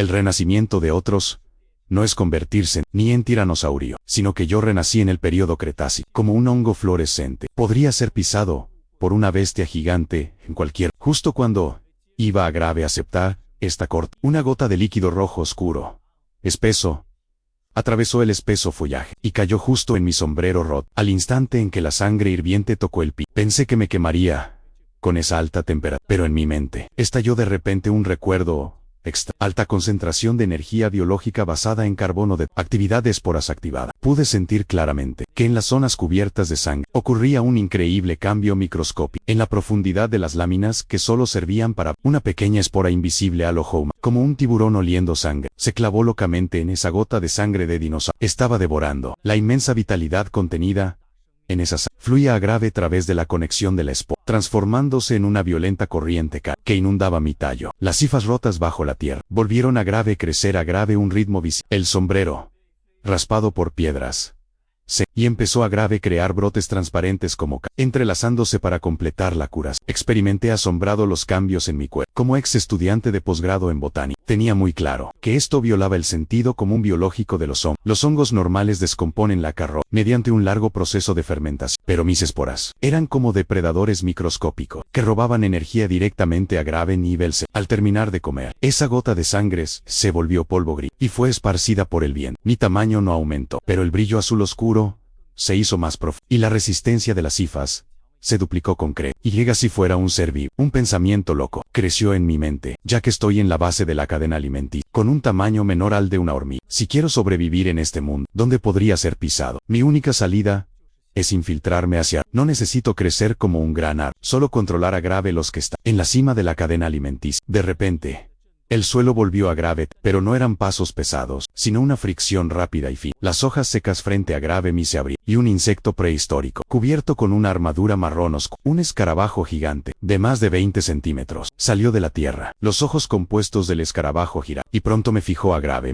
El renacimiento de otros no es convertirse ni en tiranosaurio, sino que yo renací en el período Cretácico, como un hongo fluorescente. Podría ser pisado por una bestia gigante en cualquier... Justo cuando iba a grave aceptar esta corte, una gota de líquido rojo oscuro, espeso, atravesó el espeso follaje y cayó justo en mi sombrero roto. Al instante en que la sangre hirviente tocó el piso, pensé que me quemaría con esa alta temperatura, pero en mi mente estalló de repente un recuerdo extra. Alta concentración de energía biológica basada en carbono de actividad de esporas activada. Pude sentir claramente que en las zonas cubiertas de sangre ocurría un increíble cambio microscópico en la profundidad de las láminas que solo servían para una pequeña espora invisible al ojo humano. Como un tiburón oliendo sangre, se clavó locamente en esa gota de sangre de dinosaurio. Estaba devorando la inmensa vitalidad contenida en esa sangre. Fluía a grave a través de la conexión de la espora, transformándose en una violenta corriente que inundaba mi tallo. Las hifas rotas bajo la tierra volvieron a grave crecer a grave un ritmo visible. El sombrero, raspado por piedras, y empezó a grave crear brotes transparentes como entrelazándose para completar la curación. Experimenté asombrado los cambios en mi cuerpo. Como ex estudiante de posgrado en botánica, tenía muy claro que esto violaba el sentido común biológico de los hongos. Los hongos normales descomponen la carroña mediante un largo proceso de fermentación, pero mis esporas eran como depredadores microscópicos que robaban energía directamente a grave nivel. Al terminar de comer, esa gota de sangre se volvió polvo gris y fue esparcida por el viento. Mi tamaño no aumentó, pero el brillo azul oscuro se hizo más profundo, y la resistencia de las hifas se duplicó con creer. Y llega si fuera un ser vivo. Un pensamiento loco creció en mi mente, ya que estoy en la base de la cadena alimenticia, con un tamaño menor al de una hormiga. Si quiero sobrevivir en este mundo, donde podría ser pisado, mi única salida es infiltrarme hacia... No necesito crecer como un gran árbol, solo controlar a grave los que están en la cima de la cadena alimenticia. De repente, el suelo volvió a grave, pero no eran pasos pesados, sino una fricción rápida y fina. Las hojas secas frente a grave se abrieron, y un insecto prehistórico, cubierto con una armadura marrón oscuro, un escarabajo gigante, de más de 20 centímetros, salió de la tierra. Los ojos compuestos del escarabajo giraron, y pronto me fijó a grave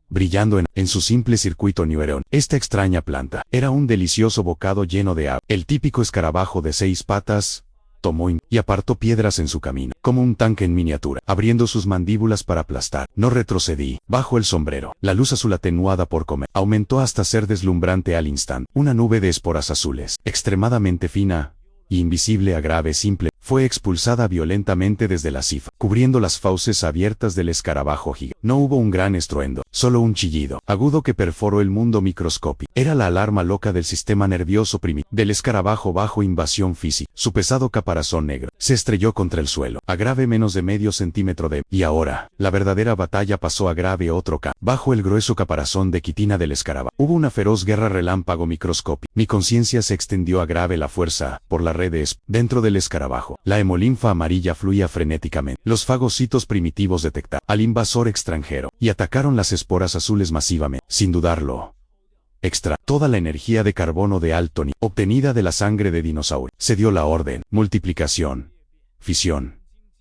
brillando en su simple circuito neuron. Esta extraña planta era un delicioso bocado lleno de agua. El típico escarabajo de 6 patas tomó y apartó piedras en su camino, como un tanque en miniatura, abriendo sus mandíbulas para aplastar. No retrocedí. Bajo el sombrero, la luz azul atenuada por comer aumentó hasta ser deslumbrante al instante. Una nube de esporas azules, extremadamente fina y invisible a grave simple, fue expulsada violentamente desde la cifa, cubriendo las fauces abiertas del escarabajo gigante. No hubo un gran estruendo, solo un chillido agudo que perforó el mundo microscópico. Era la alarma loca del sistema nervioso primitivo del escarabajo bajo invasión física. Su pesado caparazón negro se estrelló contra el suelo, a grave menos de medio centímetro de... Y ahora, la verdadera batalla pasó a grave otro bajo el grueso caparazón de quitina del escarabajo. Hubo una feroz guerra relámpago microscópica. Mi conciencia se extendió a grave la fuerza por la red dentro del escarabajo. La hemolinfa amarilla fluía frenéticamente. Los fagocitos primitivos detectaron al invasor extranjero y atacaron las esporas azules masivamente. Sin dudarlo, toda la energía de carbono de alto nivel obtenida de la sangre de dinosaurio. Se dio la orden: multiplicación, fisión,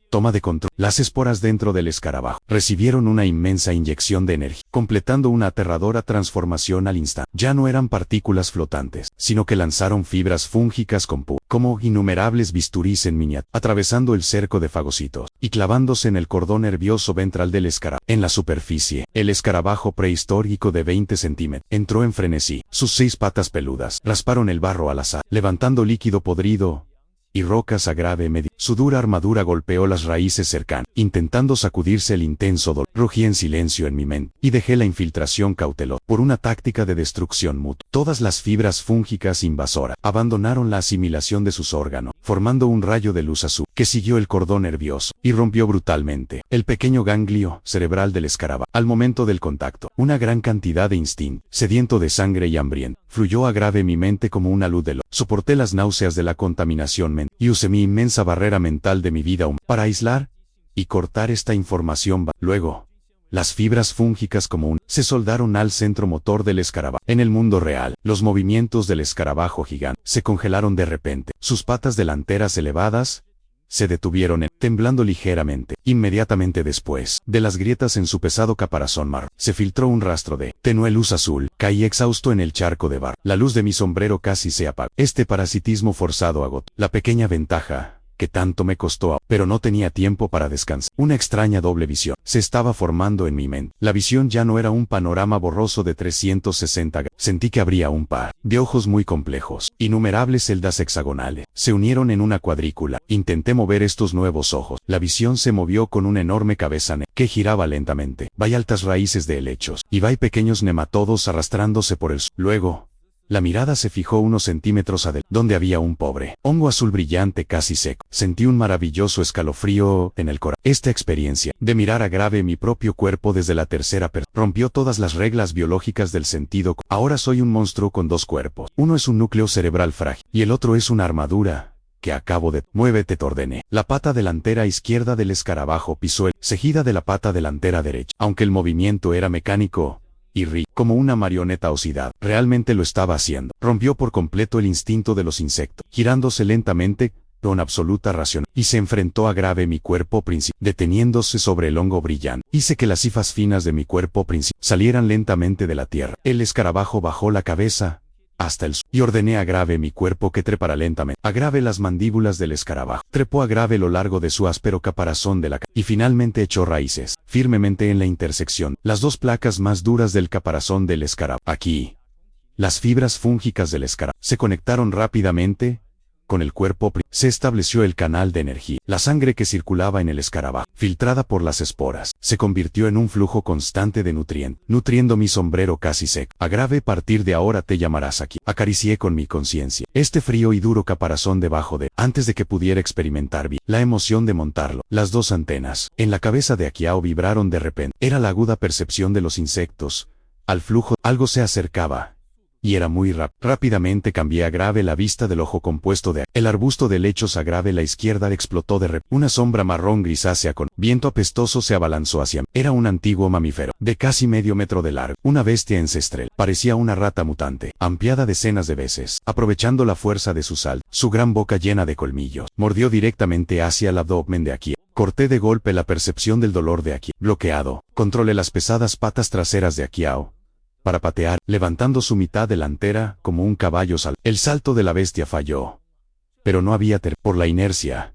toma de control. Las esporas dentro del escarabajo recibieron una inmensa inyección de energía, completando una aterradora transformación al instante. Ya no eran partículas flotantes, sino que lanzaron fibras fúngicas como innumerables bisturís en miniatura, atravesando el cerco de fagocitos y clavándose en el cordón nervioso ventral del escarabajo. En la superficie, el escarabajo prehistórico de 20 centímetros entró en frenesí. Sus 6 patas peludas rasparon el barro al azar, levantando líquido podrido y rocas a grave medida. Su dura armadura golpeó las raíces cercanas, intentando sacudirse el intenso dolor. Rugí en silencio en mi mente, y dejé la infiltración cautelosa, por una táctica de destrucción mutua. Todas las fibras fúngicas invasoras abandonaron la asimilación de sus órganos, formando un rayo de luz azul, que siguió el cordón nervioso, y rompió brutalmente el pequeño ganglio cerebral del escarabajo. Al momento del contacto, una gran cantidad de instinto, sediento de sangre y hambriento, fluyó a grave mi mente como una luz de luz. Soporté las náuseas de la contaminación mental, y usé mi inmensa barrera mental de mi vida humana para aislar y cortar esta información. Luego, las fibras fúngicas se soldaron al centro motor del escarabajo. En el mundo real, los movimientos del escarabajo gigante se congelaron de repente. Sus patas delanteras elevadas se detuvieron temblando ligeramente. Inmediatamente después de las grietas en su pesado caparazón marrón, se filtró un rastro de tenue luz azul. Caí exhausto en el charco de barro. La luz de mi sombrero casi se apagó. Este parasitismo forzado agotó la pequeña ventaja que tanto me costó, pero no tenía tiempo para descansar. Una extraña doble visión se estaba formando en mi mente. La visión ya no era un panorama borroso de 360 grados. Sentí que abría un par de ojos muy complejos. Innumerables celdas hexagonales se unieron en una cuadrícula. Intenté mover estos nuevos ojos. La visión se movió con una enorme cabeza que giraba lentamente. Hay altas raíces de helechos y hay pequeños nematodos arrastrándose por el suelo. Luego, la mirada se fijó unos centímetros adelante, donde había un pobre hongo azul brillante casi seco. Sentí un maravilloso escalofrío en el corazón. Esta experiencia de mirar a Grave mi propio cuerpo desde la tercera persona rompió todas las reglas biológicas del sentido. Ahora soy un monstruo con dos cuerpos. Uno es un núcleo cerebral frágil y el otro es una armadura que acabo de... Muévete, te ordené. La pata delantera izquierda del escarabajo pisó el seguida de la pata delantera derecha. Aunque el movimiento era mecánico y como una marioneta oxidada, realmente lo estaba haciendo. Rompió por completo el instinto de los insectos, girándose lentamente, con absoluta ración, y se enfrentó a Grave mi cuerpo principal, deteniéndose sobre el hongo brillante. Hice que las hifas finas de mi cuerpo principal salieran lentamente de la tierra. El escarabajo bajó la cabeza hasta el suelo, y ordené a Grave mi cuerpo que trepara lentamente. A Grave las mandíbulas del escarabajo. Trepó a Grave lo largo de su áspero caparazón de la y finalmente echó raíces, firmemente en la intersección, las dos placas más duras del caparazón del escarabajo. Aquí, las fibras fúngicas del escarabajo se conectaron rápidamente con el cuerpo. Se estableció el canal de energía. La sangre que circulaba en el escarabajo, filtrada por las esporas, se convirtió en un flujo constante de nutrientes, nutriendo mi sombrero casi seco. A Grave, a partir de ahora te llamarás aquí. Acaricié con mi conciencia este frío y duro caparazón debajo de, antes de que pudiera experimentar bien la emoción de montarlo. Las dos antenas en la cabeza de Aquiao vibraron de repente. Era la aguda percepción de los insectos. Al flujo, algo se acercaba. Y era muy rápidamente cambié a Grave la vista del ojo compuesto de el arbusto de helechos. A Grave la izquierda explotó de repente. Una sombra marrón grisácea con viento apestoso se abalanzó hacia mí. Era un antiguo mamífero, de casi medio metro de largo, una bestia ancestral. Parecía una rata mutante, ampliada decenas de veces. Aprovechando la fuerza de su salto, su gran boca llena de colmillos, mordió directamente hacia el abdomen de Aquiao. Corté de golpe la percepción del dolor de Aquiao. Bloqueado, controlé las pesadas patas traseras de Aquiao para patear, levantando su mitad delantera como un caballo salvaje. El salto de la bestia falló, pero no había por la inercia.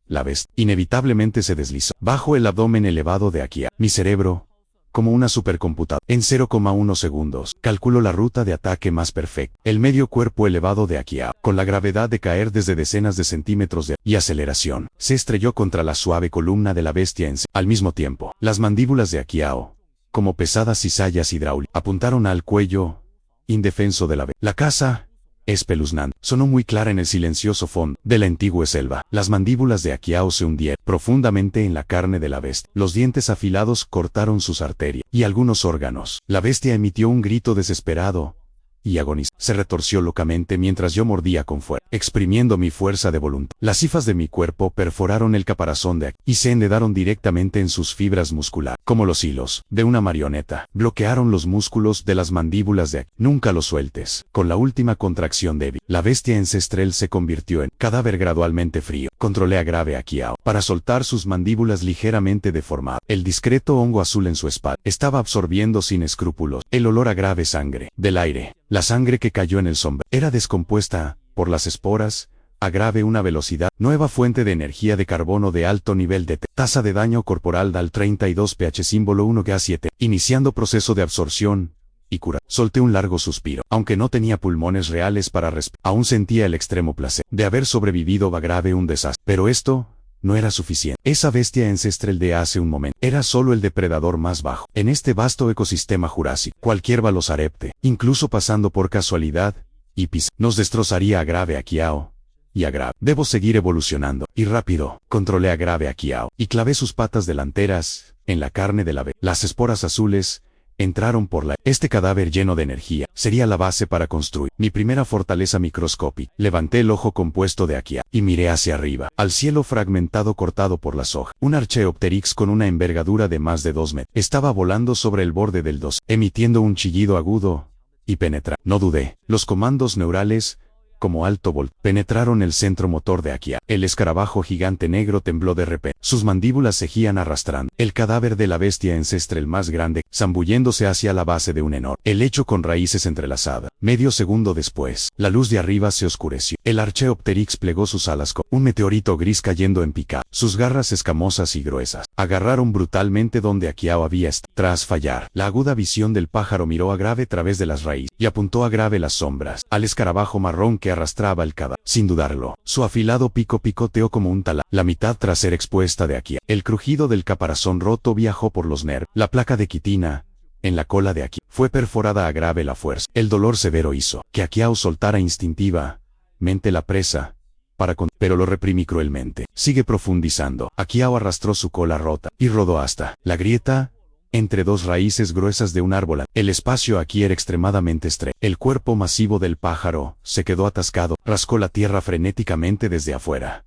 La bestia inevitablemente se deslizó bajo el abdomen elevado de Aquiao. Mi cerebro, como una supercomputadora, en 0,1 segundos, calculó la ruta de ataque más perfecta. El medio cuerpo elevado de Aquiao, con la gravedad de caer desde decenas de centímetros y aceleración, se estrelló contra la suave columna de la bestia al mismo tiempo. Las mandíbulas de Aquiao, como pesadas cizallas hidráulicas, apuntaron al cuello indefenso de la bestia. La caza, espeluznante, sonó muy clara en el silencioso fondo de la antigua selva. Las mandíbulas de Aquiao se hundieron profundamente en la carne de la bestia. Los dientes afilados cortaron sus arterias y algunos órganos. La bestia emitió un grito desesperado y agonizó. Se retorció locamente mientras yo mordía con fuerza, exprimiendo mi fuerza de voluntad. Las hifas de mi cuerpo perforaron el caparazón de Aquiao y se enredaron directamente en sus fibras musculares, como los hilos de una marioneta. Bloquearon los músculos de las mandíbulas de Aquiao. Nunca los sueltes. Con la última contracción débil, la bestia ancestral se convirtió en cadáver gradualmente frío. Controlé a Grave Aquiao para soltar sus mandíbulas ligeramente deformadas. El discreto hongo azul en su espalda estaba absorbiendo sin escrúpulos el olor a Grave sangre del aire. La sangre que cayó en el sombrero era descompuesta por las esporas. A Grave una velocidad, nueva fuente de energía de carbono de alto nivel de tasa de daño corporal DAL 32 pH símbolo 1G7, iniciando proceso de absorción y cura. Solté un largo suspiro. Aunque no tenía pulmones reales para respirar, aún sentía el extremo placer de haber sobrevivido a Grave un desastre. Pero esto no era suficiente. Esa bestia ancestral de hace un momento era solo el depredador más bajo en este vasto ecosistema jurásico. Cualquier velociraptor, incluso pasando por casualidad y nos destrozaría a Grave Aquiao. Y a Grave. Debo seguir evolucionando. Y rápido. Controlé a Grave Aquiao y clavé sus patas delanteras en la carne de la bestia. Las esporas azules entraron por este cadáver lleno de energía. Sería la base para construir mi primera fortaleza microscópica. Levanté el ojo compuesto de Aquiao y miré hacia arriba, al cielo fragmentado cortado por las hojas. Un Archaeopteryx con una envergadura de más de 2 metros estaba volando sobre el borde del 2, emitiendo un chillido agudo y penetrante. No dudé. Los comandos neurales como alto voltaje, penetraron el centro motor de Akia. El escarabajo gigante negro tembló de repente. Sus mandíbulas seguían arrastrando el cadáver de la bestia ancestre, el más grande, zambulléndose hacia la base de un enorme helecho con raíces entrelazadas. Medio segundo después, la luz de arriba se oscureció. El Archaeopteryx plegó sus alas con un meteorito gris cayendo en picada. Sus garras escamosas y gruesas agarraron brutalmente donde Akiao había estado. Tras fallar, la aguda visión del pájaro miró a Grave a través de las raíces y apuntó a Grave las sombras, al escarabajo marrón que arrastraba el cadáver. Sin dudarlo, su afilado pico picoteó como un taladro la mitad trasera expuesta de Akia. El crujido del caparazón roto viajó por los nervios. La placa de quitina en la cola de Akia fue perforada a Grave la fuerza. El dolor severo hizo que Akiao soltara instintivamente la presa, pero lo reprimí cruelmente. Sigue profundizando. Akiao arrastró su cola rota y rodó hasta la grieta entre dos raíces gruesas de un árbol. El espacio aquí era extremadamente estrecho. El cuerpo masivo del pájaro se quedó atascado, rascó la tierra frenéticamente desde afuera.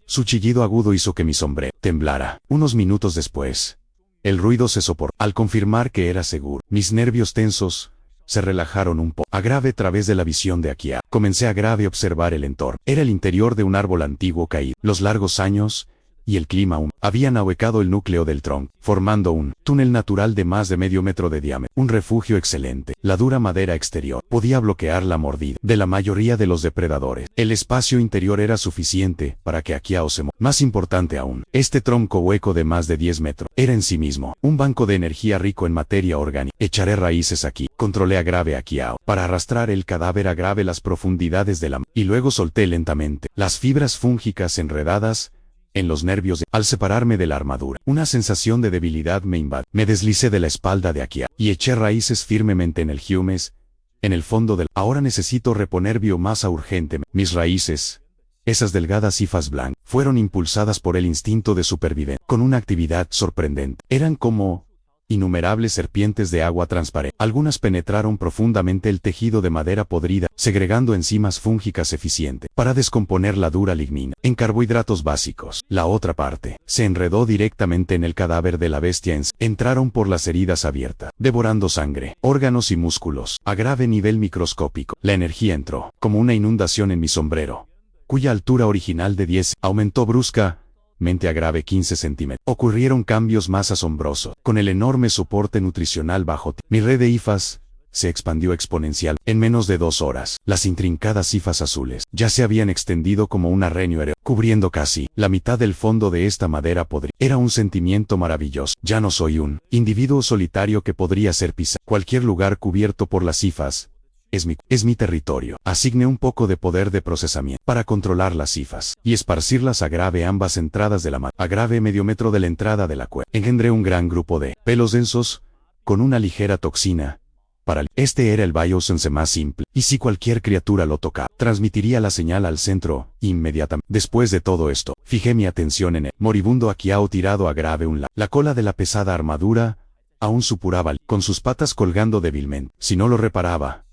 Su chillido agudo hizo que mi sombrero temblara. Unos minutos después, el ruido se soportó. Al confirmar que era seguro, mis nervios tensos se relajaron un poco. A Grave, a través de la visión de Akia, comencé a Grave observar el entorno. Era el interior de un árbol antiguo caído. Los largos años y el clima húmedo habían ahuecado el núcleo del tronco, formando un túnel natural de más de medio metro de diámetro. Un refugio excelente. La dura madera exterior podía bloquear la mordida de la mayoría de los depredadores. El espacio interior era suficiente para que Akiao se moviera. Más importante aún, este tronco hueco de más de 10 metros era en sí mismo un banco de energía rico en materia orgánica. Echaré raíces aquí. Controlé a Grave Akiao para arrastrar el cadáver a Grave las profundidades de la y luego solté lentamente las fibras fúngicas enredadas en los nervios. Al separarme de la armadura, una sensación de debilidad me invadió. Me deslicé de la espalda de Akia y eché raíces firmemente en el humus, en el fondo del... Ahora necesito reponer biomasa urgentemente. Mis raíces, esas delgadas hifas blancas, fueron impulsadas por el instinto de supervivencia, con una actividad sorprendente. Eran como innumerables serpientes de agua transparente. Algunas penetraron profundamente el tejido de madera podrida, segregando enzimas fúngicas eficientes para descomponer la dura lignina en carbohidratos básicos. La otra parte se enredó directamente en el cadáver de la bestia. Entraron por las heridas abiertas, devorando sangre, órganos y músculos a grave nivel microscópico. La energía entró como una inundación en mi sombrero, cuya altura original de 10 aumentó bruscamente a Grave 15 centímetros. Ocurrieron cambios más asombrosos. Con el enorme soporte nutricional bajo mi red de hifas se expandió exponencial. En menos de 2 horas, las intrincadas hifas azules ya se habían extendido como un arreño aéreo, cubriendo casi la mitad del fondo de esta madera podrida. Era un sentimiento maravilloso. Ya no soy un individuo solitario que podría ser pisado. Cualquier lugar cubierto por las hifas es mi territorio. Asigné un poco de poder de procesamiento para controlar las hifas y esparcirlas a Grave ambas entradas de la madera. A Grave medio metro de la entrada de la cueva. Engendré un gran grupo de pelos densos con una ligera toxina. Este era el biosense más simple, y si cualquier criatura lo tocaba, transmitiría la señal al centro inmediatamente. Después de todo esto, fijé mi atención en el moribundo Akiao tirado a Grave un lado. La cola de la pesada armadura aún supuraba, con sus patas colgando débilmente. Si no lo reparaba,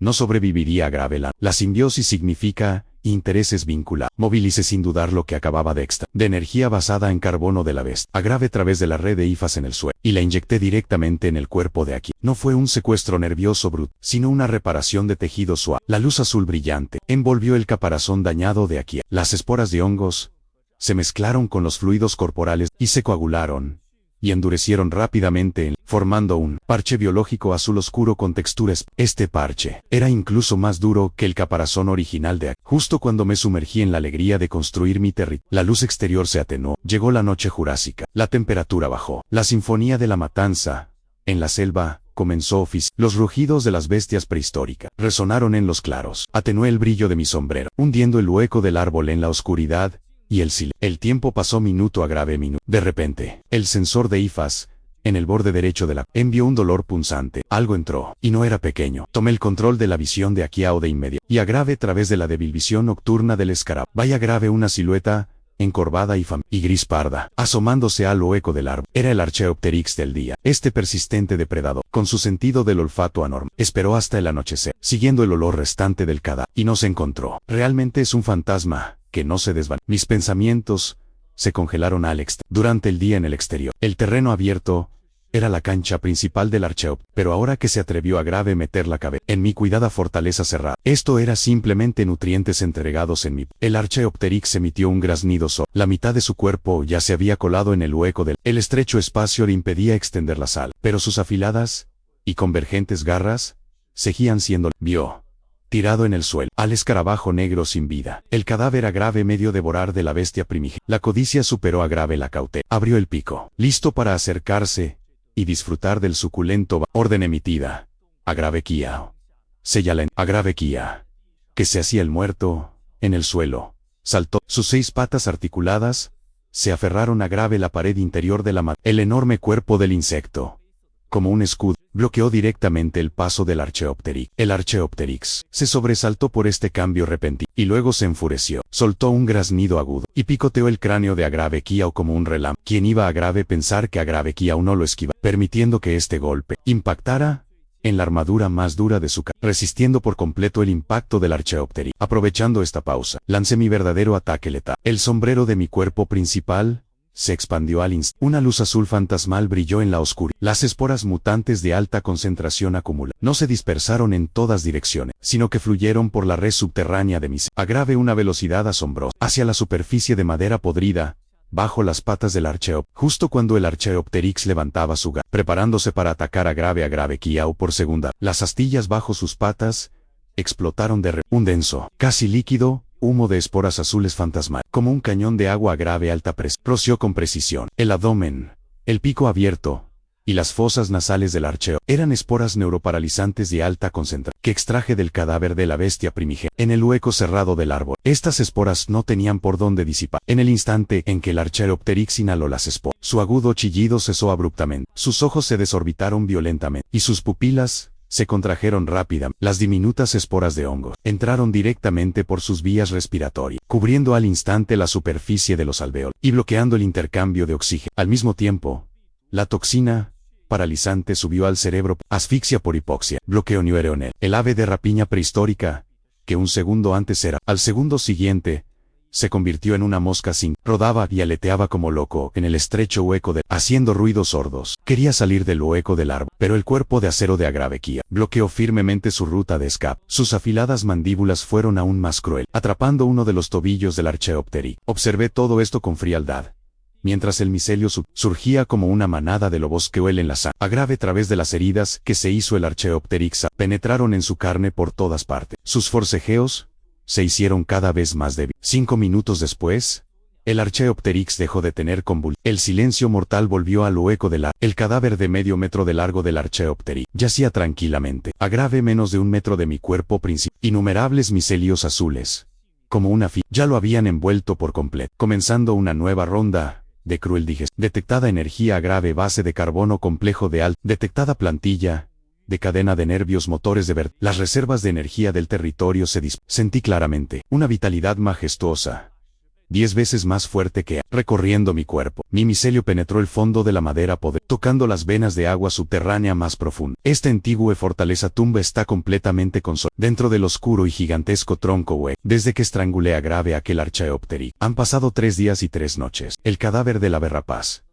no sobreviviría a Grave. La simbiosis significa intereses vinculados. Movilicé sin dudar lo que acababa de extraer, de energía basada en carbono de la bestia, a Grave a través de la red de hifas en el suelo, y la inyecté directamente en el cuerpo de Akia. No fue un secuestro nervioso bruto, sino una reparación de tejido suave. La luz azul brillante envolvió el caparazón dañado de Akia. Las esporas de hongos se mezclaron con los fluidos corporales y se coagularon y endurecieron rápidamente, formando un parche biológico azul oscuro con texturas. Este parche era incluso más duro que el caparazón original de Akia. Justo cuando me sumergí en la alegría de construir mi territorio, la luz exterior se atenuó. Llegó la noche jurásica. La temperatura bajó. La sinfonía de la matanza en la selva comenzó oficial. Los rugidos de las bestias prehistóricas resonaron en los claros. Atenué el brillo de mi sombrero, hundiendo el hueco del árbol en la oscuridad y el silencio. El tiempo pasó minuto a Grave minuto. De repente, el sensor de hifas en el borde derecho de la envió un dolor punzante. Algo entró, y no era pequeño. Tomé el control de la visión de Akiao de inmediato, y a Grave a través de la débil visión nocturna del escarabajo. Vaya Grave, una silueta encorvada y gris parda, asomándose al hueco del árbol. Era el Archaeopteryx del día. Este persistente depredador, con su sentido del olfato anormal, esperó hasta el anochecer, siguiendo el olor restante del cadáver, y no se encontró. Realmente es un fantasma que no se desvanece. Mis pensamientos se congelaron durante el día en el exterior. El terreno abierto Era la cancha principal del Archaeopteryx, pero ahora que se atrevió a Grave meter la cabeza en mi cuidada fortaleza cerrada, esto era simplemente nutrientes entregados en mi... El Archaeopteryx emitió un graznido solo. La mitad de su cuerpo ya se había colado en el hueco del... El estrecho espacio le impedía extender la sal, pero sus afiladas y convergentes garras seguían siendo... Vio tirado en el suelo, al escarabajo negro sin vida. El cadáver a Grave medio devorar de la bestia primigenia. La codicia superó a Grave la cautela. Abrió el pico, listo para acercarse y disfrutar del suculento orden emitida. A Grave Kiao. Sellala en a Grave Kia. Que se hacía el muerto, en el suelo. Saltó. Sus 6 patas articuladas se aferraron a Grave la pared interior de la madera. El enorme cuerpo del insecto, como un escudo, bloqueó directamente el paso del Archaeopteryx. El Archaeopteryx se sobresaltó por este cambio repentino, y luego se enfureció. Soltó un graznido agudo, y picoteó el cráneo de Agrave Kiao como un relámpago. ¿Quién iba a Grave pensar que Agrave Kiao no lo esquivara, permitiendo que este golpe impactara en la armadura más dura de su cara, resistiendo por completo el impacto del Archaeopteryx? Aprovechando esta pausa, lancé mi verdadero ataque letal. El sombrero de mi cuerpo principal se expandió al instante. Una luz azul fantasmal brilló en la oscuridad. Las esporas mutantes de alta concentración acumuladas no se dispersaron en todas direcciones, sino que fluyeron por la red subterránea de mis... A Grave una velocidad asombrosa, hacia la superficie de madera podrida, bajo las patas del Archaeopteryx. Justo cuando el Archaeopteryx levantaba su garra, preparándose para atacar a Grave Kiao por segunda, las astillas bajo sus patas explotaron de un denso, casi líquido, humo de esporas azules fantasmal, como un cañón de agua a Grave alta presión. Roció con precisión el abdomen, el pico abierto y las fosas nasales del Archaeopteryx. Eran esporas neuroparalizantes de alta concentración que extraje del cadáver de la bestia primigenia en el hueco cerrado del árbol. Estas esporas no tenían por dónde disipar. En el instante en que el Archaeopteryx inhaló las esporas, su agudo chillido cesó abruptamente. Sus ojos se desorbitaron violentamente y sus pupilas se contrajeron rápidamente. Las diminutas esporas de hongos entraron directamente por sus vías respiratorias, cubriendo al instante la superficie de los alvéolos y bloqueando el intercambio de oxígeno. Al mismo tiempo, la toxina paralizante subió al cerebro. Asfixia por hipoxia, bloqueo neuronal. El ave de rapiña prehistórica, que un segundo antes era, al segundo siguiente, se convirtió en una mosca sin... Rodaba y aleteaba como loco en el estrecho hueco haciendo ruidos sordos. Quería salir del hueco del árbol, pero el cuerpo de acero de Agrave Kiao bloqueó firmemente su ruta de escape. Sus afiladas mandíbulas fueron aún más cruel, atrapando uno de los tobillos del Archaeopteryx. Observé todo esto con frialdad, mientras el micelio surgía como una manada de lobos que huelen la sangre. Agrave a través de las heridas que se hizo el Archaeopteryx penetraron en su carne por todas partes. Sus forcejeos se hicieron cada vez más débiles. 5 minutos después, el Archaeopteryx dejó de tener convulsiones. El silencio mortal volvió al hueco del árbol. El cadáver de medio metro de largo del Archaeopteryx yacía tranquilamente, a Grave menos de 1 metro de mi cuerpo principal. Innumerables micelios azules, como una ya lo habían envuelto por completo, comenzando una nueva ronda de cruel digestión. Detectada energía a Grave base de carbono complejo de alta. Detectada plantilla de cadena de nervios motores de las reservas de energía del territorio se sentí claramente una vitalidad majestuosa, 10 veces más fuerte que recorriendo mi cuerpo. Mi micelio penetró el fondo de la madera tocando las venas de agua subterránea más profunda. Esta antigua fortaleza tumba está completamente dentro del oscuro y gigantesco tronco hueco. Desde que estrangulé a Grave aquel Archaeopteryx, han pasado 3 días y 3 noches. El cadáver del ave rapaz,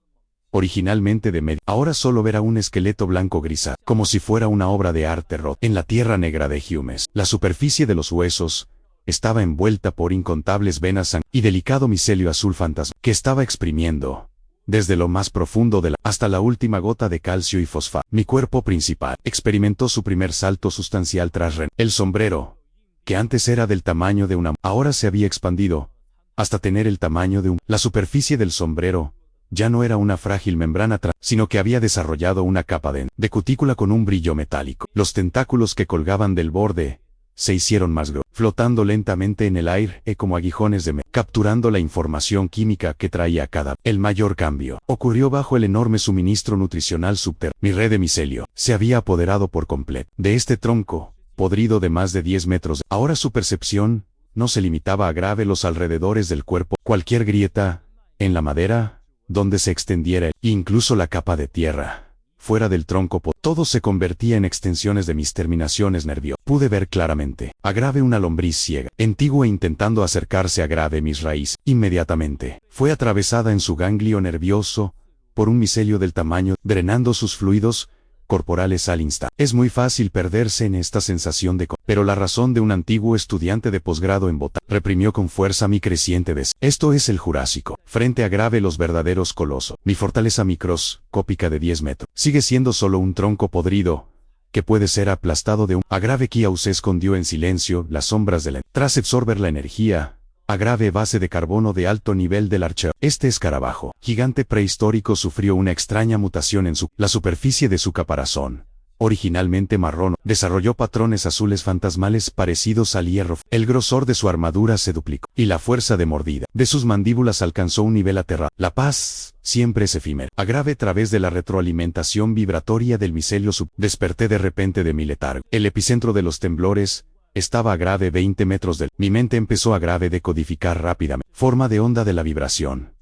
originalmente de medio, ahora solo verá un esqueleto blanco grisáceo, como si fuera una obra de arte rota. En la tierra negra de Humes, la superficie de los huesos estaba envuelta por incontables venas y delicado micelio azul fantasma, que estaba exprimiendo, desde lo más profundo hasta la última gota de calcio y fosfato. Mi cuerpo principal experimentó su primer salto sustancial tras el sombrero, que antes era del tamaño de una, ahora se había expandido hasta tener el tamaño de la superficie del sombrero ya no era una frágil membrana sino que había desarrollado una capa de cutícula con un brillo metálico. Los tentáculos que colgaban del borde se hicieron más gruesos, flotando lentamente en el aire como aguijones de capturando la información química que traía cada. El mayor cambio ocurrió bajo el enorme suministro nutricional subterráneo. Mi red de micelio se había apoderado por completo de este tronco podrido de más de 10 metros. Ahora su percepción no se limitaba a Grave los alrededores del cuerpo. Cualquier grieta en la madera donde se extendiera, incluso la capa de tierra fuera del tronco, todo se convertía en extensiones de mis terminaciones nerviosas. Pude ver claramente a Grave una lombriz ciega, antigua intentando acercarse a Grave mis raíces. Inmediatamente fue atravesada en su ganglio nervioso por un micelio del tamaño, drenando sus fluidos corporales al instante. Es muy fácil perderse en esta sensación de pero la razón de un antiguo estudiante de posgrado en botánica reprimió con fuerza mi creciente deseo. Esto es el Jurásico. Frente a Grave los verdaderos colosos. Mi fortaleza microscópica de 10 metros. Sigue siendo solo un tronco podrido, que puede ser aplastado de un... Agrave Kiau se escondió en silencio, las sombras de la... Tras absorber la energía, Agrave base de carbono de alto nivel del archeo. Este escarabajo, gigante prehistórico, sufrió una extraña mutación en la superficie de su caparazón. Originalmente marrón, desarrolló patrones azules fantasmales parecidos al hierro. El grosor de su armadura se duplicó, y la fuerza de mordida de sus mandíbulas alcanzó un nivel aterrador. La paz siempre es efímera. Agrave a través de la retroalimentación vibratoria del micelio desperté de repente de mi letargo. El epicentro de los temblores estaba a Grave 20 metros del... Mi mente empezó a Grave decodificar rápidamente. Forma de onda de la vibración.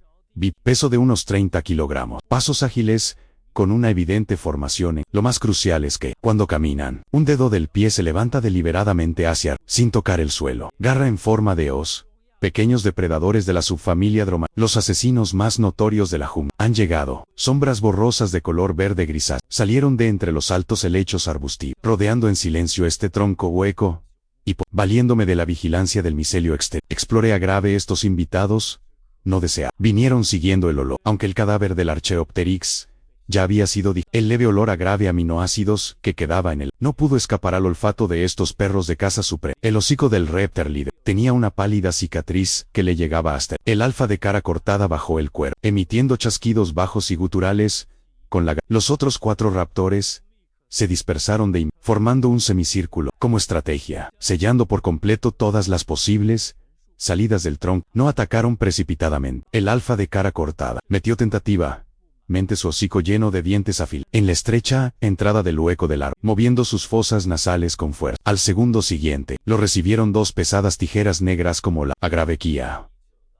Peso de unos 30 kilogramos. Pasos ágiles, con una evidente formación. Lo más crucial es que, cuando caminan, un dedo del pie se levanta deliberadamente hacia, sin tocar el suelo. Garra en forma de hoz. Pequeños depredadores de la subfamilia Droma, los asesinos más notorios de la jungla, han llegado. Sombras borrosas de color verde grisáceo salieron de entre los altos helechos arbustivos, rodeando en silencio este tronco hueco, y valiéndome de la vigilancia del micelio exterior. Exploré a Grave. Estos invitados no deseaban. Vinieron siguiendo el olor, aunque el cadáver del Archaeopteryx ya había sido el leve olor a Grave aminoácidos que quedaba en él. No pudo escapar al olfato de estos perros de caza suprema. El hocico del Reptar líder tenía una pálida cicatriz que le llegaba hasta el alfa de cara cortada bajo el cuero, emitiendo chasquidos bajos y guturales con la... Los otros 4 raptores se dispersaron formando un semicírculo, como estrategia, sellando por completo todas las posibles salidas del tronco. No atacaron precipitadamente. El alfa de cara cortada metió tentativamente su hocico lleno de dientes afilados en la estrecha entrada del hueco del árbol, moviendo sus fosas nasales con fuerza. Al segundo siguiente, lo recibieron 2 pesadas tijeras negras como la Agrave Kiau,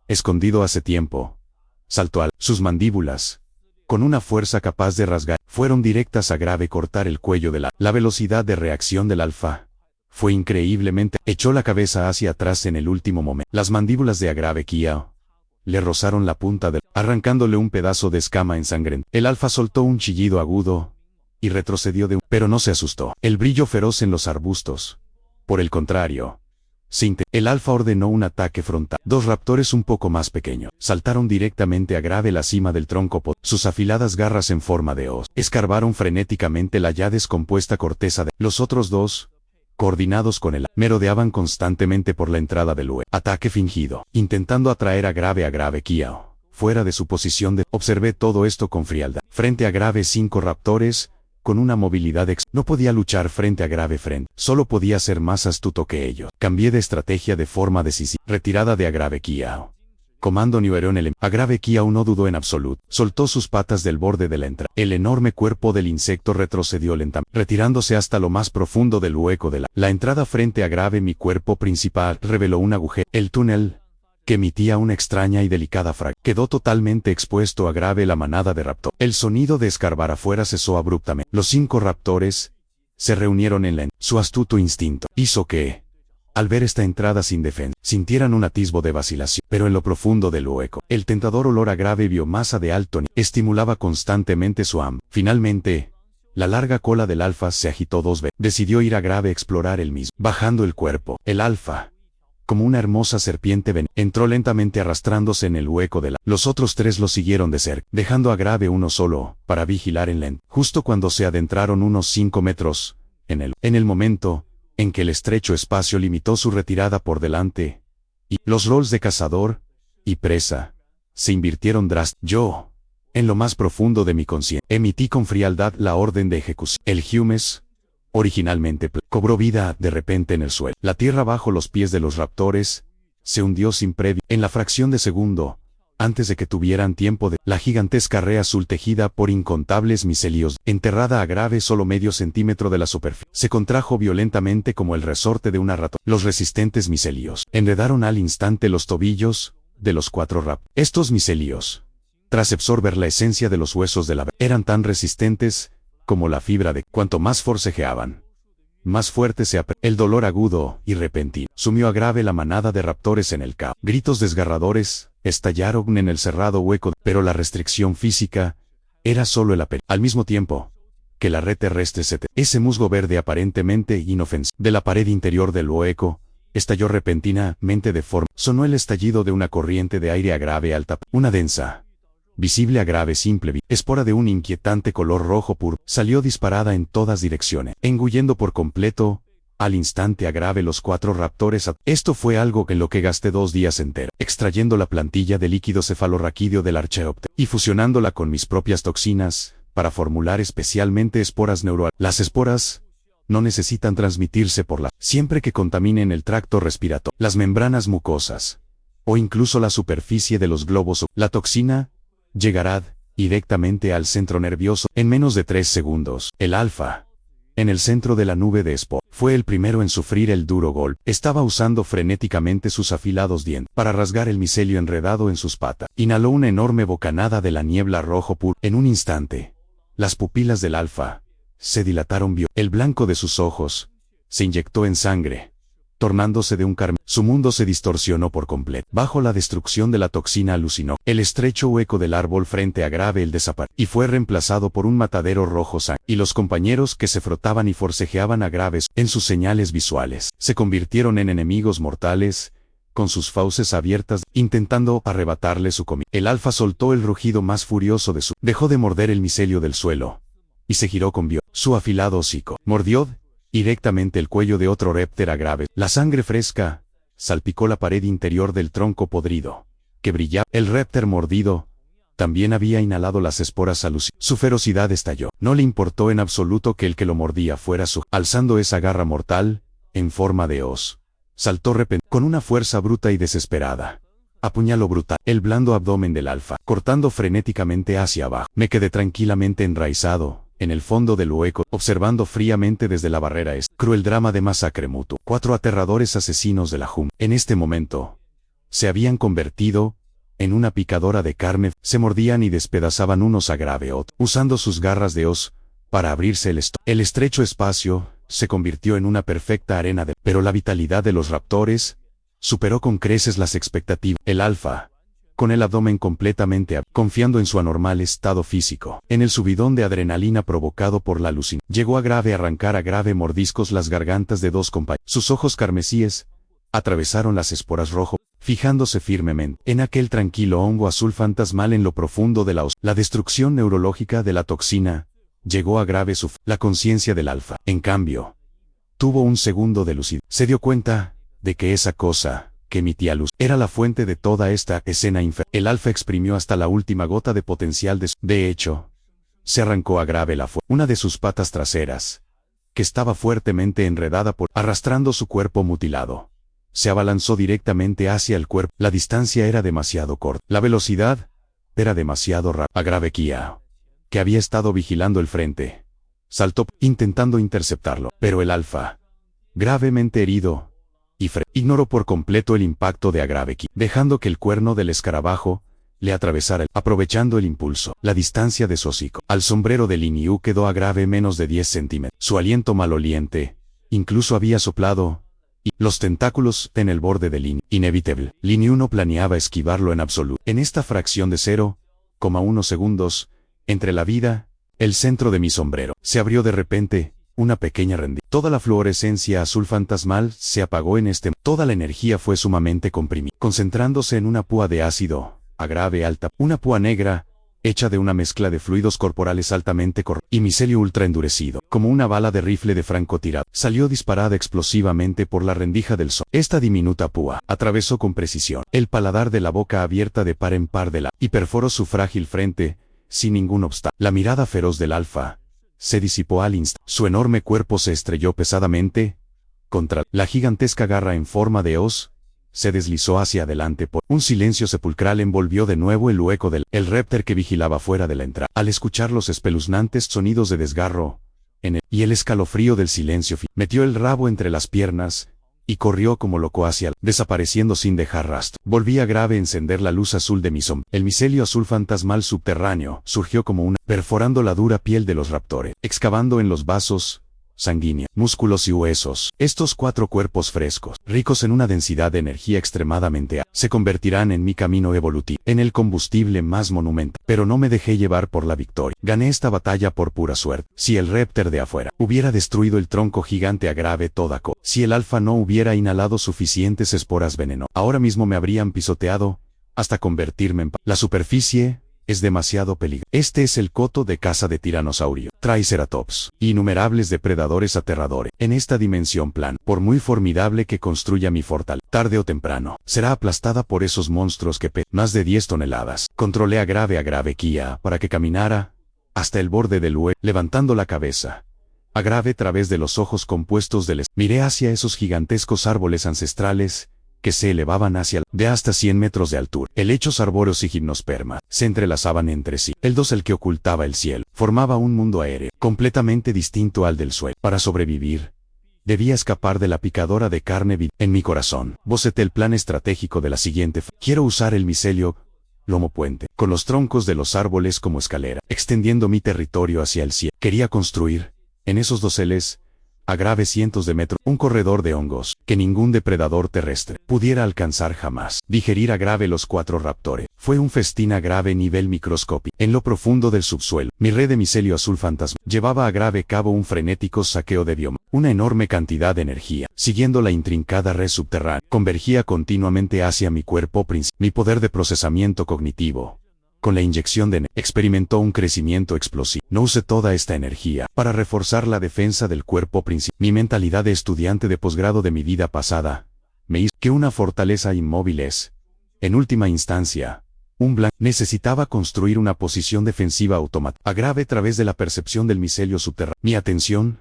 escondido hace tiempo, saltó sus mandíbulas, con una fuerza capaz de rasgar, fueron directas a Grave cortar el cuello de la velocidad de reacción del alfa fue increíblemente. Echó la cabeza hacia atrás en el último momento. Las mandíbulas de Agrave Kiau le rozaron la punta arrancándole un pedazo de escama ensangrentada. El alfa soltó un chillido agudo y retrocedió pero no se asustó. El brillo feroz en los arbustos. Por el contrario, el alfa ordenó un ataque frontal. 2 raptores un poco más pequeños saltaron directamente a Grave la cima del tronco. Sus afiladas garras en forma de hoz escarbaron frenéticamente la ya descompuesta corteza de los otros 2. Coordinados con él, merodeaban constantemente por la entrada del UE. Ataque fingido, intentando atraer a Grave Kiau fuera de su posición de... Observé todo esto con frialdad. Frente a Grave 5 raptores, con una movilidad no podía luchar frente a Grave solo podía ser más astuto que ellos. Cambié de estrategia de forma decisiva. Retirada de Agrave Kiau. Comando Niueron Agrave Kiau no dudó en absoluto. Soltó sus patas del borde de la entrada. El enorme cuerpo del insecto retrocedió lentamente, retirándose hasta lo más profundo del hueco de la entrada frente a Grave. Mi cuerpo principal reveló un agujero. El túnel, que emitía una extraña y delicada fragmentación, quedó totalmente expuesto a Grave la manada de raptor. El sonido de escarbar afuera cesó abruptamente. Los 5 raptores se reunieron en su astuto instinto hizo que, al ver esta entrada sin defensa, sintieran un atisbo de vacilación. Pero en lo profundo del hueco, el tentador olor a Grave biomasa de alto nivel estimulaba constantemente su hambre. Finalmente, la larga cola del alfa se agitó 2 veces. Decidió ir a Grave a explorar el mismo. Bajando el cuerpo, el alfa, como una hermosa serpiente entró lentamente arrastrándose en el hueco de los otros 3 lo siguieron de cerca, dejando a Grave uno solo, para vigilar en lento. Justo cuando se adentraron unos 5 metros, en el momento en que el estrecho espacio limitó su retirada por delante, y los roles de cazador y presa se invirtieron drásticamente. Yo, en lo más profundo de mi conciencia, emití con frialdad la orden de ejecución. El Humes, originalmente cobró vida de repente en el suelo. La tierra bajo los pies de los raptores se hundió sin previo. En la fracción de segundo, antes de que tuvieran tiempo la gigantesca rea azul tejida por incontables micelios, enterrada a Grave solo medio centímetro de la superficie, se contrajo violentamente como el resorte de una ratón. Los resistentes micelios enredaron al instante los tobillos de los 4 raptores. Estos micelios, tras absorber la esencia de los huesos de eran tan resistentes como la fibra de cuanto más forcejeaban, más fuerte se apretó. El dolor agudo y repentino sumió a Grave la manada de raptores en el caos. Gritos desgarradores estallaron en el cerrado hueco, pero la restricción física Era solo el apellido. Al mismo tiempo que la red terrestre ese musgo verde aparentemente inofensivo de la pared interior del hueco estalló repentinamente de forma. Sonó el estallido de una corriente de aire a grave alta. Una densa, visible a grave simple espora de un inquietante color rojo puro salió disparada en todas direcciones, engullendo por completo al instante a grave los 4 raptores. Esto fue algo en lo que gasté 2 días enteros, extrayendo la plantilla de líquido cefalorraquídeo del Archaeopteryx y fusionándola con mis propias toxinas para formular especialmente esporas neuronales. Las esporas no necesitan transmitirse por la siempre que contaminen el tracto respiratorio, las membranas mucosas o incluso la superficie de los globos. La toxina llegará directamente al centro nervioso en menos de 3 segundos. El alfa, en el centro de la nube de espora, fue el primero en sufrir el duro golpe. Estaba usando frenéticamente sus afilados dientes para rasgar el micelio enredado en sus patas. Inhaló una enorme bocanada de la niebla rojo puro. En un instante, las pupilas del alfa se dilataron. Vio el blanco de sus ojos se inyectó en sangre, tornándose de un carmín. Su mundo se distorsionó por completo. Bajo la destrucción de la toxina alucinó. El estrecho hueco del árbol frente a grave el desapareció y fue reemplazado por un matadero rojo sangre. Y los compañeros que se frotaban y forcejeaban a graves en sus señales visuales se convirtieron en enemigos mortales, con sus fauces abiertas, intentando arrebatarle su comida. El alfa soltó el rugido más furioso de su. Dejó de morder el micelio del suelo y se giró con su afilado hocico. Mordió directamente el cuello de otro répter a grave. La sangre fresca salpicó la pared interior del tronco podrido, que brillaba. El répter mordido también había inhalado las esporas alucinantes. Su ferocidad estalló. No le importó en absoluto que el que lo mordía fuera su. Alzando esa garra mortal, en forma de hoz, saltó con una fuerza bruta y desesperada. Apuñaló brutal el blando abdomen del alfa, cortando frenéticamente hacia abajo. Me quedé tranquilamente enraizado en el fondo del hueco, observando fríamente desde la barrera cruel drama de masacre mutua. 4 aterradores asesinos de la jungla, en este momento, se habían convertido en una picadora de carne. Se mordían y despedazaban unos a grave otro, usando sus garras de hoz para abrirse el estómago. El estrecho espacio se convirtió en una perfecta arena pero la vitalidad de los raptores superó con creces las expectativas. El alfa, con el abdomen completamente confiando en su anormal estado físico, en el subidón de adrenalina provocado por la alucinación, llegó a grave arrancar a grave mordiscos las gargantas de 2 compañeros. Sus ojos carmesíes atravesaron las esporas rojo, fijándose firmemente en aquel tranquilo hongo azul fantasmal en lo profundo de la destrucción neurológica de la toxina llegó a grave la conciencia del alfa. En cambio, tuvo un segundo de lucidez. Se dio cuenta de que esa cosa que emitía luz era la fuente de toda esta escena infernal. El alfa exprimió hasta la última gota de potencial de hecho, se arrancó a grave una de sus patas traseras, que estaba fuertemente enredada arrastrando su cuerpo mutilado. Se abalanzó directamente hacia el cuerpo. La distancia era demasiado corta. La velocidad era demasiado rápida. A grave Kia, que había estado vigilando el frente, saltó intentando interceptarlo, pero el alfa, gravemente herido, ignoró por completo el impacto de Agraveki, dejando que el cuerno del escarabajo le atravesara. Aprovechando el impulso, la distancia de su hocico al sombrero de Lin Yu quedó a grave menos de 10 centímetros. Su aliento maloliente incluso había soplado, y los tentáculos en el borde de Lin. Inevitable. Lin Yu no planeaba esquivarlo en absoluto. En esta fracción de 0,1 segundos, entre la vida, el centro de mi sombrero, se abrió de repente una pequeña rendija. Toda la fluorescencia azul fantasmal se apagó toda la energía fue sumamente comprimida, concentrándose en una púa de ácido, a grave alta, una púa negra, hecha de una mezcla de fluidos corporales altamente y micelio ultra endurecido, como una bala de rifle de francotirador, salió disparada explosivamente por la rendija del sol. Esta diminuta púa atravesó con precisión el paladar de la boca abierta de par en par y perforó su frágil frente, sin ningún obstáculo. La mirada feroz del alfa se disipó al instante. Su enorme cuerpo se estrelló pesadamente contra la gigantesca garra en forma de hoz, se deslizó hacia adelante por un silencio sepulcral envolvió de nuevo el hueco el répter que vigilaba fuera de la entrada. Al escuchar los espeluznantes sonidos de desgarro, y el escalofrío del silencio, metió el rabo entre las piernas y corrió como loco desapareciendo sin dejar rastro. Volví a grave encender la luz azul de mi sombra. El micelio azul fantasmal subterráneo surgió como perforando la dura piel de los raptores, excavando en los vasos sanguínea, músculos y huesos. Estos 4 cuerpos frescos, ricos en una densidad de energía extremadamente alta, se convertirán en mi camino evolutivo, en el combustible más monumental. Pero no me dejé llevar por la victoria. Gané esta batalla por pura suerte. Si el Repter de afuera hubiera destruido el tronco gigante a grave toda cosa, si el alfa no hubiera inhalado suficientes esporas veneno, ahora mismo me habrían pisoteado hasta convertirme en la superficie es demasiado peligrosa. Este es el coto de caza de tiranosaurio, Triceratops, innumerables depredadores aterradores. En esta dimensión plan, por muy formidable que construya mi fortaleza, tarde o temprano, será aplastada por esos monstruos que pesan más de 10 toneladas. Controlé a grave Kia para que caminara hasta el borde del hueco, levantando la cabeza. A grave través de los ojos compuestos del miré hacia esos gigantescos árboles ancestrales que se elevaban hacia de hasta 100 metros de altura. Helechos arbóreos y gimnospermas se entrelazaban entre sí. El dosel que ocultaba el cielo formaba un mundo aéreo, completamente distinto al del suelo. Para sobrevivir, debía escapar de la picadora de carne viva. En mi corazón, boceté el plan estratégico de la siguiente forma. Quiero usar el micelio lomo puente, con los troncos de los árboles como escalera, extendiendo mi territorio hacia el cielo. Quería construir, en esos doseles, a grave cientos de metros, un corredor de hongos, que ningún depredador terrestre pudiera alcanzar jamás. Digerir a grave los 4 raptores. Fue un festín a grave nivel microscópico. En lo profundo del subsuelo, mi red de micelio azul fantasma llevaba a grave cabo un frenético saqueo de bioma. Una enorme cantidad de energía, siguiendo la intrincada red subterránea, convergía continuamente hacia mi cuerpo principal. Mi poder de procesamiento cognitivo, con la inyección de experimentó un crecimiento explosivo. No usé toda esta energía para reforzar la defensa del cuerpo principal. Mi mentalidad de estudiante de posgrado de mi vida pasada me hizo que una fortaleza inmóvil es, en última instancia, un blanco. Necesitaba construir una posición defensiva automática. A grave través de la percepción del micelio subterráneo. Mi atención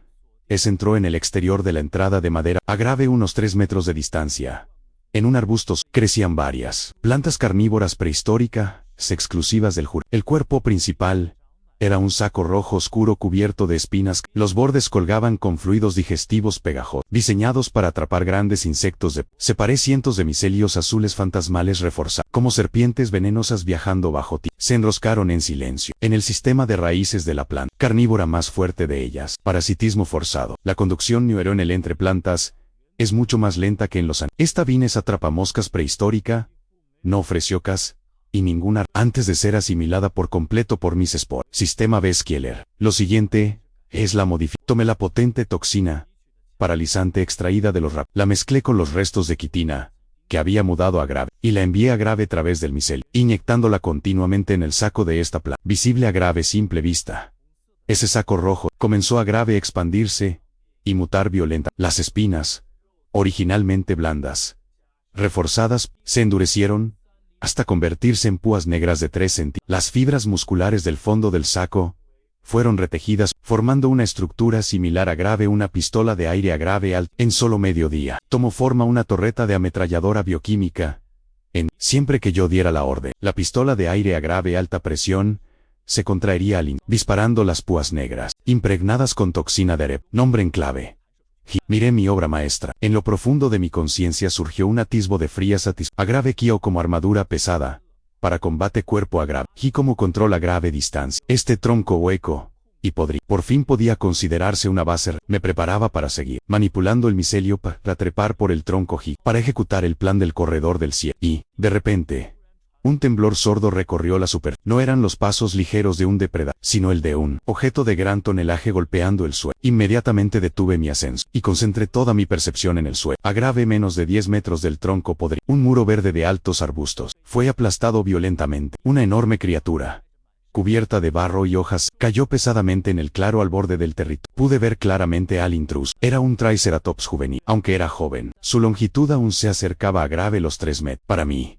entró en el exterior de la entrada de madera, a grave unos 3 metros de distancia. En un arbusto crecían varias plantas carnívoras prehistóricas, exclusivas del Jurásico. El cuerpo principal era un saco rojo oscuro cubierto de espinas. Los bordes colgaban con fluidos digestivos pegajosos, diseñados para atrapar grandes insectos. Separé cientos de micelios azules fantasmales reforzados, como serpientes venenosas viajando bajo ti. Se enroscaron en silencio en el sistema de raíces de la planta carnívora más fuerte de ellas. Parasitismo forzado. La conducción neuronal entre plantas es mucho más lenta que en los animales. Esta vines atrapamoscas prehistórica no ofreció cas y ninguna antes de ser asimilada por completo por mis esporas. Sistema Besskieler. Lo siguiente es la modificación. Tomé la potente toxina paralizante extraída de los rap. La mezclé con los restos de quitina que había mudado a grave y la envié a grave a través del micelio, inyectándola continuamente en el saco de esta planta, visible a grave simple vista. Ese saco rojo comenzó a grave expandirse y mutar violenta. Las espinas, originalmente blandas, reforzadas, se endurecieron hasta convertirse en púas negras de 3 centímetros. Las fibras musculares del fondo del saco fueron retejidas, formando una estructura similar a grave una pistola de aire a grave alta. En solo medio día, tomó forma una torreta de ametralladora bioquímica. Siempre que yo diera la orden, la pistola de aire a grave alta presión se contraería al disparando las púas negras, impregnadas con toxina de Arep. Nombre en clave. Miré mi obra maestra. En lo profundo de mi conciencia surgió un atisbo de fría satisfacción. A grave Kio como armadura pesada, para combate cuerpo a grave. Ki como control a grave distancia. Este tronco hueco y podrido por fin podía considerarse una base. Me preparaba para seguir, manipulando el micelio para trepar por el tronco Ji, para ejecutar el plan del corredor del cielo. Y, de repente, un temblor sordo recorrió la superficie. No eran los pasos ligeros de un depredador, sino el de un objeto de gran tonelaje golpeando el suelo. Inmediatamente detuve mi ascenso y concentré toda mi percepción en el suelo. A grave menos de 10 metros del tronco podrido, un muro verde de altos arbustos fue aplastado violentamente. Una enorme criatura, cubierta de barro y hojas, cayó pesadamente en el claro al borde del territorio. Pude ver claramente al intruso. Era un Triceratops juvenil. Aunque era joven, su longitud aún se acercaba a grave los 3 metros. Para mí,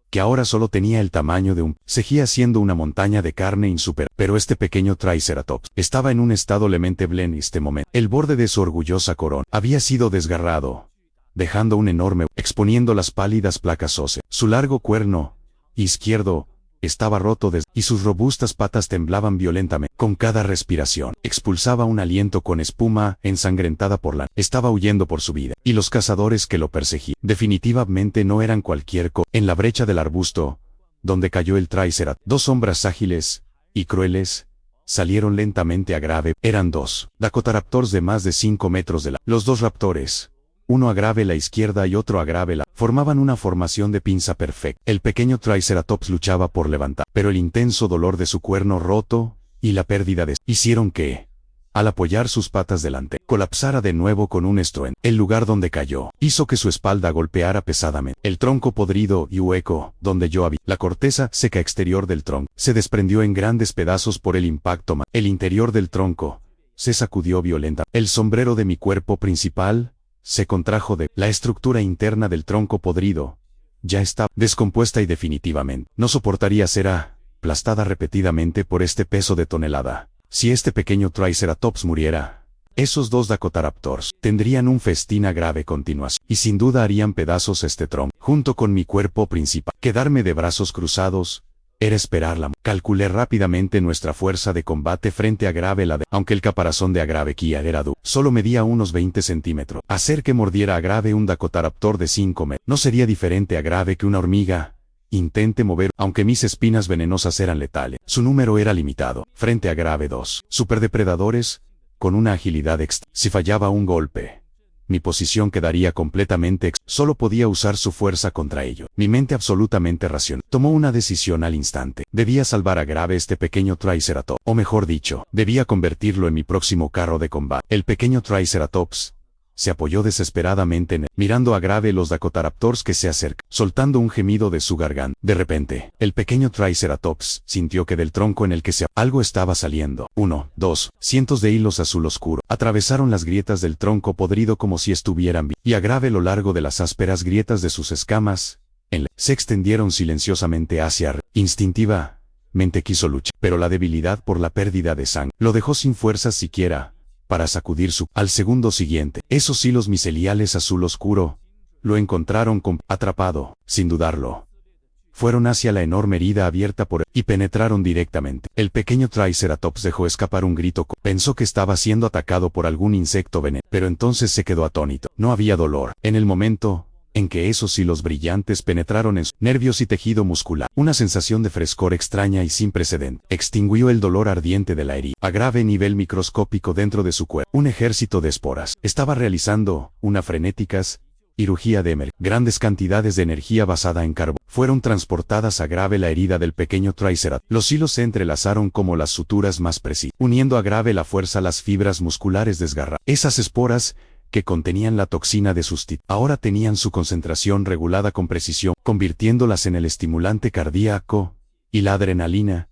que ahora solo tenía el tamaño de seguía siendo una montaña de carne insuperable. Pero este pequeño Triceratops estaba en un estado lamentable en este momento. El borde de su orgullosa corona había sido desgarrado, dejando un enorme, exponiendo las pálidas placas óseas. Su largo cuerno izquierdo estaba roto y sus robustas patas temblaban violentamente. Con cada respiración, expulsaba un aliento con espuma ensangrentada por la... Estaba huyendo por su vida, y los cazadores que lo perseguían definitivamente no eran cualquier cosa. En la brecha del arbusto, donde cayó el Triceratops, 2 sombras ágiles y crueles salieron lentamente a Grave. Eran dos Dakotaraptors de más de 5 metros de la. Los dos raptores, uno a Grave la izquierda y otro a Grave la, formaban una formación de pinza perfecta. El pequeño Triceratops luchaba por levantar, pero el intenso dolor de su cuerno roto y la pérdida de hicieron que, al apoyar sus patas delante, colapsara de nuevo con un estruendo. El lugar donde cayó hizo que su espalda golpeara pesadamente. El tronco podrido y hueco, donde yo había, la corteza seca exterior del tronco, se desprendió en grandes pedazos por el impacto. El interior del tronco se sacudió violenta. El sombrero de mi cuerpo principal se contrajo de la estructura interna del tronco podrido. Ya estaba descompuesta y definitivamente no soportaría ser aplastada repetidamente por este peso de tonelada. Si este pequeño Triceratops muriera, esos dos Dakotaraptors tendrían un festín a Grave continuación, y sin duda harían pedazos este tronco, junto con mi cuerpo principal. Quedarme de brazos cruzados era esperarla. Calculé rápidamente nuestra fuerza de combate frente a Grave la de, aunque el caparazón de Agrave Kia era duro, solo medía unos 20 centímetros. Hacer que mordiera a Grave un Dakotaraptor de 5 metros no sería diferente a Grave que una hormiga intente mover, aunque mis espinas venenosas eran letales. Su número era limitado. Frente a Grave dos superdepredadores, con una agilidad extra. Si fallaba un golpe, mi posición quedaría completamente solo podía usar su fuerza contra ello. Mi mente absolutamente racional tomó una decisión al instante. Debía salvar a Grave este pequeño Triceratops, o mejor dicho, debía convertirlo en mi próximo carro de combate. El pequeño Triceratops se apoyó desesperadamente en él, mirando a Grave los Dakotaraptors que se acercan, soltando un gemido de su garganta. De repente, el pequeño Triceratops sintió que del tronco en el que algo estaba saliendo. 1, 2, cientos de hilos azul oscuro atravesaron las grietas del tronco podrido como si estuvieran vivos, y a Grave lo largo de las ásperas grietas de sus escamas, se extendieron silenciosamente hacia instintivamente quiso luchar, pero la debilidad por la pérdida de sangre lo dejó sin fuerzas siquiera para sacudir su. Al segundo siguiente, esos hilos miceliales azul oscuro lo encontraron atrapado, sin dudarlo. Fueron hacia la enorme herida abierta por él y penetraron directamente. El pequeño Triceratops dejó escapar un grito. Pensó que estaba siendo atacado por algún insecto venenoso, pero entonces se quedó atónito. No había dolor. En el momento en que esos hilos brillantes penetraron en sus nervios y tejido muscular, una sensación de frescor extraña y sin precedente extinguió el dolor ardiente de la herida. A grave nivel microscópico dentro de su cuerpo, un ejército de esporas estaba realizando una frenéticas cirugía de emergencia. Grandes cantidades de energía basada en carbón fueron transportadas a Grave la herida del pequeño Triceratops. Los hilos se entrelazaron como las suturas más precisas, uniendo a Grave la fuerza las fibras musculares desgarradas. Esas esporas que contenían la toxina de sus ahora tenían su concentración regulada con precisión, convirtiéndolas en el estimulante cardíaco y la adrenalina,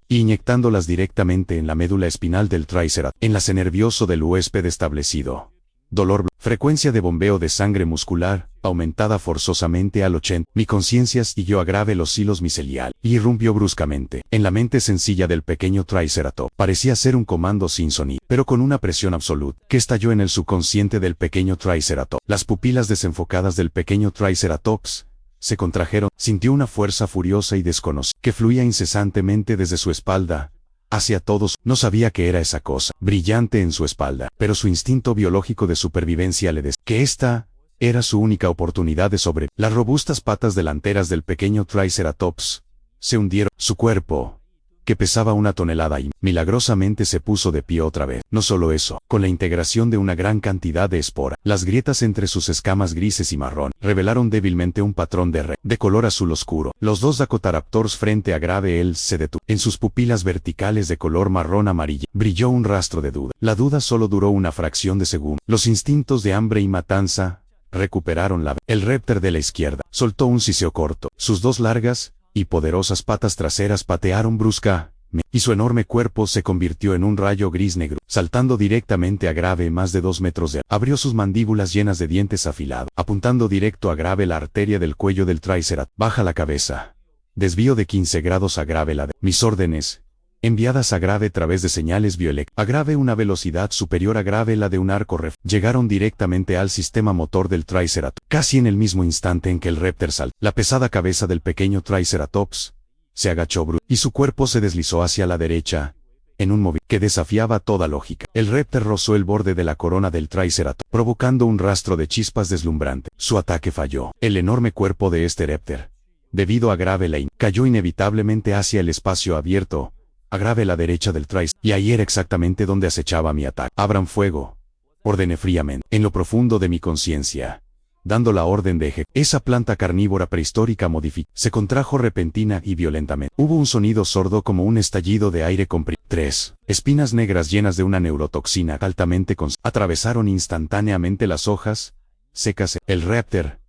inyectándolas directamente en la médula espinal del Triceratops, enlace nervioso del huésped establecido. Dolor, frecuencia de bombeo de sangre muscular, aumentada forzosamente al 80. Mi conciencia siguió a Grave los hilos micelial y irrumpió bruscamente en la mente sencilla del pequeño Triceratops. Parecía ser un comando sin sonido, pero con una presión absoluta, que estalló en el subconsciente del pequeño Triceratops. Las pupilas desenfocadas del pequeño Triceratops se contrajeron, sintió una fuerza furiosa y desconocida, que fluía incesantemente desde su espalda hacia todos. No sabía qué era esa cosa brillante en su espalda, pero su instinto biológico de supervivencia le decía que esta era su única oportunidad de sobrevivir. Las robustas patas delanteras del pequeño Triceratops se hundieron. Su cuerpo, que pesaba 1 tonelada y milagrosamente se puso de pie otra vez. No solo eso, con la integración de una gran cantidad de espora, las grietas entre sus escamas grises y marrón revelaron débilmente un patrón de color azul oscuro. Los dos Dakotaraptors frente a Grave él se detuvo. En sus pupilas verticales de color marrón amarilla brilló un rastro de duda. La duda solo duró una fracción de segundo. Los instintos de hambre y matanza recuperaron la. El réptil de la izquierda soltó un siseo corto. Sus dos largas y poderosas patas traseras patearon bruscamente, y su enorme cuerpo se convirtió en un rayo gris-negro, saltando directamente a Grave más de 2 metros de alto. Abrió sus mandíbulas llenas de dientes afilados, apuntando directo a Grave la arteria del cuello del Triceratops. Baja la cabeza. Desvío de 15 grados a Grave la de. Mis órdenes, enviadas a Grave a través de señales bioeléctricas, a Grave una velocidad superior a Grave la de un arco llegaron directamente al sistema motor del Triceratops. Casi en el mismo instante en que el réptil saltó, la pesada cabeza del pequeño Triceratops se agachó y su cuerpo se deslizó hacia la derecha, en un movimiento que desafiaba toda lógica. El réptil rozó el borde de la corona del Triceratops, provocando un rastro de chispas deslumbrante. Su ataque falló. El enorme cuerpo de este réptil, debido a Grave Lane, cayó inevitablemente hacia el espacio abierto, Agrave la derecha del Trice, y ahí era exactamente donde acechaba mi ataque. Abran fuego, ordené fríamente, en lo profundo de mi conciencia, dando la orden de ejecutar. Esa planta carnívora prehistórica se contrajo repentina y violentamente. Hubo un sonido sordo como un estallido de aire comprimido. 3. Espinas negras llenas de una neurotoxina altamente atravesaron instantáneamente las hojas secas. El Raptor,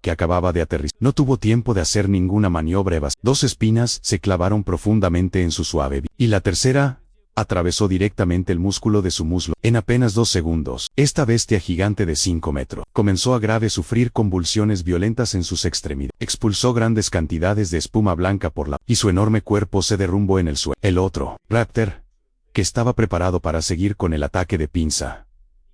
que acababa de aterrizar, no tuvo tiempo de hacer ninguna maniobra evasiva. 2 espinas se clavaron profundamente en su suave y la tercera atravesó directamente el músculo de su muslo. En apenas 2 segundos, esta bestia gigante de 5 metros comenzó a grave sufrir convulsiones violentas en sus extremidades. Expulsó grandes cantidades de espuma blanca y su enorme cuerpo se derrumbó en el suelo. El otro Raptor, que estaba preparado para seguir con el ataque de pinza,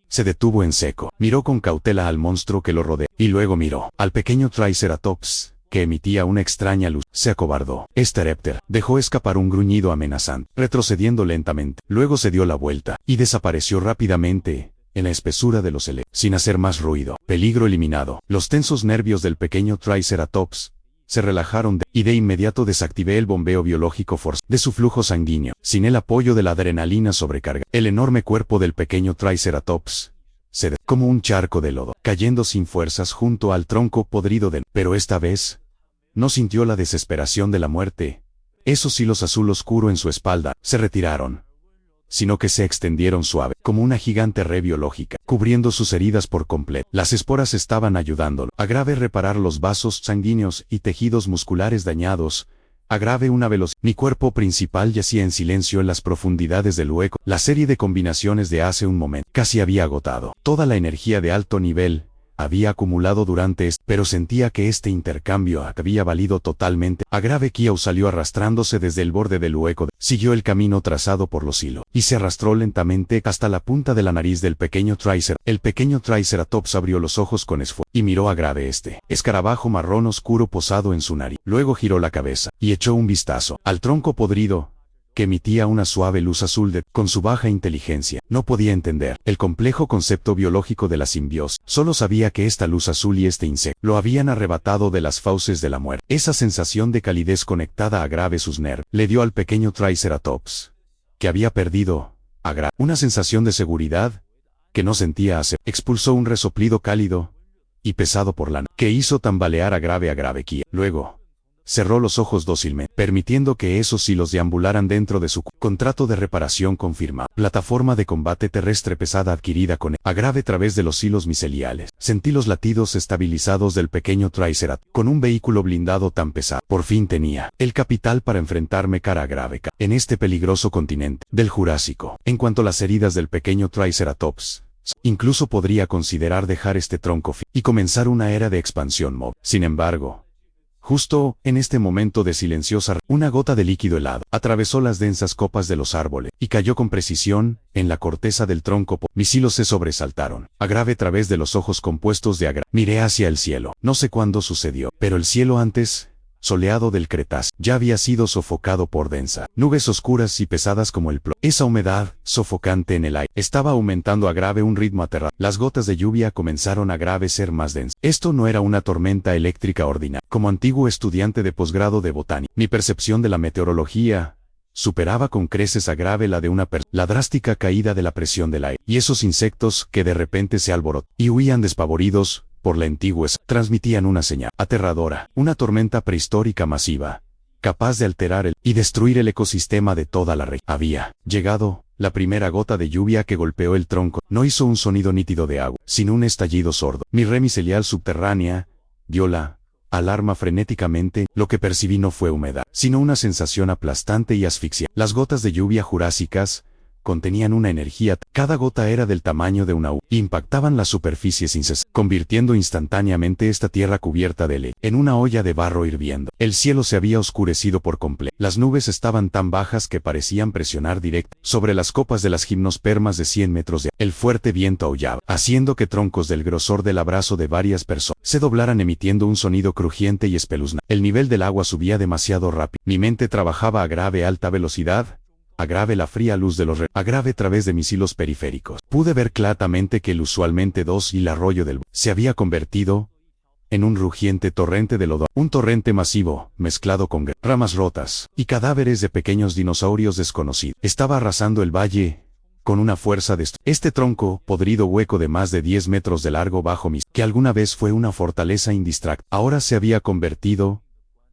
se detuvo en seco. Miró con cautela al monstruo que lo rodeaba, y luego miró al pequeño Triceratops, que emitía una extraña luz. Se acobardó. Este Raptor dejó escapar un gruñido amenazante, retrocediendo lentamente. Luego se dio la vuelta, y desapareció rápidamente en la espesura de los sin hacer más ruido. Peligro eliminado. Los tensos nervios del pequeño Triceratops se relajaron y de inmediato desactivé el bombeo biológico forzado de su flujo sanguíneo. Sin el apoyo de la adrenalina sobrecarga, el enorme cuerpo del pequeño Triceratops se como un charco de lodo, cayendo sin fuerzas junto al tronco podrido pero esta vez no sintió la desesperación de la muerte. Esos hilos azul oscuro en su espalda se retiraron, sino que se extendieron suave, como una gigante red biológica, cubriendo sus heridas por completo. Las esporas estaban ayudándolo a grave reparar los vasos sanguíneos y tejidos musculares dañados. Agrave una velocidad. Mi cuerpo principal yacía en silencio en las profundidades del hueco. La serie de combinaciones de hace un momento casi había agotado. Toda la energía de alto nivel había acumulado durante pero sentía que este intercambio había valido totalmente. Agrave Kiao salió arrastrándose desde el borde del hueco. Siguió el camino trazado por los hilos, y se arrastró lentamente hasta la punta de la nariz del pequeño Triceratops. El pequeño Triceratops abrió los ojos con esfuerzo, y miró a Agrave escarabajo marrón oscuro posado en su nariz. Luego giró la cabeza, y echó un vistazo al tronco podrido, que emitía una suave luz azul con su baja inteligencia. No podía entender el complejo concepto biológico de la simbiosis. Solo sabía que esta luz azul y este insecto lo habían arrebatado de las fauces de la muerte. Esa sensación de calidez conectada a Agrave sus nervios le dio al pequeño Triceratops, que había perdido a Agrave, una sensación de seguridad que no sentía hace. Expulsó un resoplido cálido y pesado por la que hizo tambalear a Agrave Kia. Luego cerró los ojos dócilmente, permitiendo que esos hilos deambularan dentro de su contrato de reparación confirmado. Plataforma de combate terrestre pesada adquirida con Agrave a través de los hilos miceliales. Sentí los latidos estabilizados del pequeño Triceratops. Con un vehículo blindado tan pesado, por fin tenía el capital para enfrentarme cara a Agrave en este peligroso continente del Jurásico. En cuanto a las heridas del pequeño Triceratops, incluso podría considerar dejar este tronco y comenzar una era de expansión móvil. Sin embargo, justo en este momento de silenciosa, una gota de líquido helado atravesó las densas copas de los árboles y cayó con precisión en la corteza del tronco. Mis hilos se sobresaltaron. Agrave a través de los ojos compuestos de Agrave. Miré hacia el cielo. No sé cuándo sucedió, pero el cielo antes soleado del Cretácico ya había sido sofocado por densa nubes oscuras y pesadas como el plomo. Esa humedad sofocante en el aire estaba aumentando a Agrave un ritmo aterrador. Las gotas de lluvia comenzaron a Agrave ser más densas. Esto no era una tormenta eléctrica ordinaria. Como antiguo estudiante de posgrado de botánica, mi percepción de la meteorología superaba con creces a Agrave la de una persona. La drástica caída de la presión del aire y esos insectos que de repente se alborotaban y huían despavoridos por la antigua transmitían una señal aterradora, una tormenta prehistórica masiva, capaz de alterar y destruir el ecosistema de toda la región. Había llegado la primera gota de lluvia que golpeó el tronco. No hizo un sonido nítido de agua, sino un estallido sordo. Mi red micelial subterránea dio la alarma frenéticamente. Lo que percibí no fue humedad, sino una sensación aplastante y asfixia. Las gotas de lluvia jurásicas contenían una energía. Cada gota era del tamaño de una uva. Impactaban la superficie sin cesar, convirtiendo instantáneamente esta tierra cubierta de leche en una olla de barro hirviendo. El cielo se había oscurecido por completo. Las nubes estaban tan bajas que parecían presionar directo sobre las copas de las gimnospermas de 100 metros de. El fuerte viento aullaba, haciendo que troncos del grosor del abrazo de varias personas se doblaran emitiendo un sonido crujiente y espeluznante. El nivel del agua subía demasiado rápido. Mi mente trabajaba a Agrave alta velocidad. Agrave la fría luz de los Agrave a través de mis hilos periféricos. Pude ver claramente que el usualmente dócil arroyo del se había convertido en un rugiente torrente de lodo, un torrente masivo, mezclado con ramas rotas y cadáveres de pequeños dinosaurios desconocidos. Estaba arrasando el valle con una fuerza de este tronco podrido hueco de más de 10 metros de largo bajo mis, que alguna vez fue una fortaleza indistracta, ahora se había convertido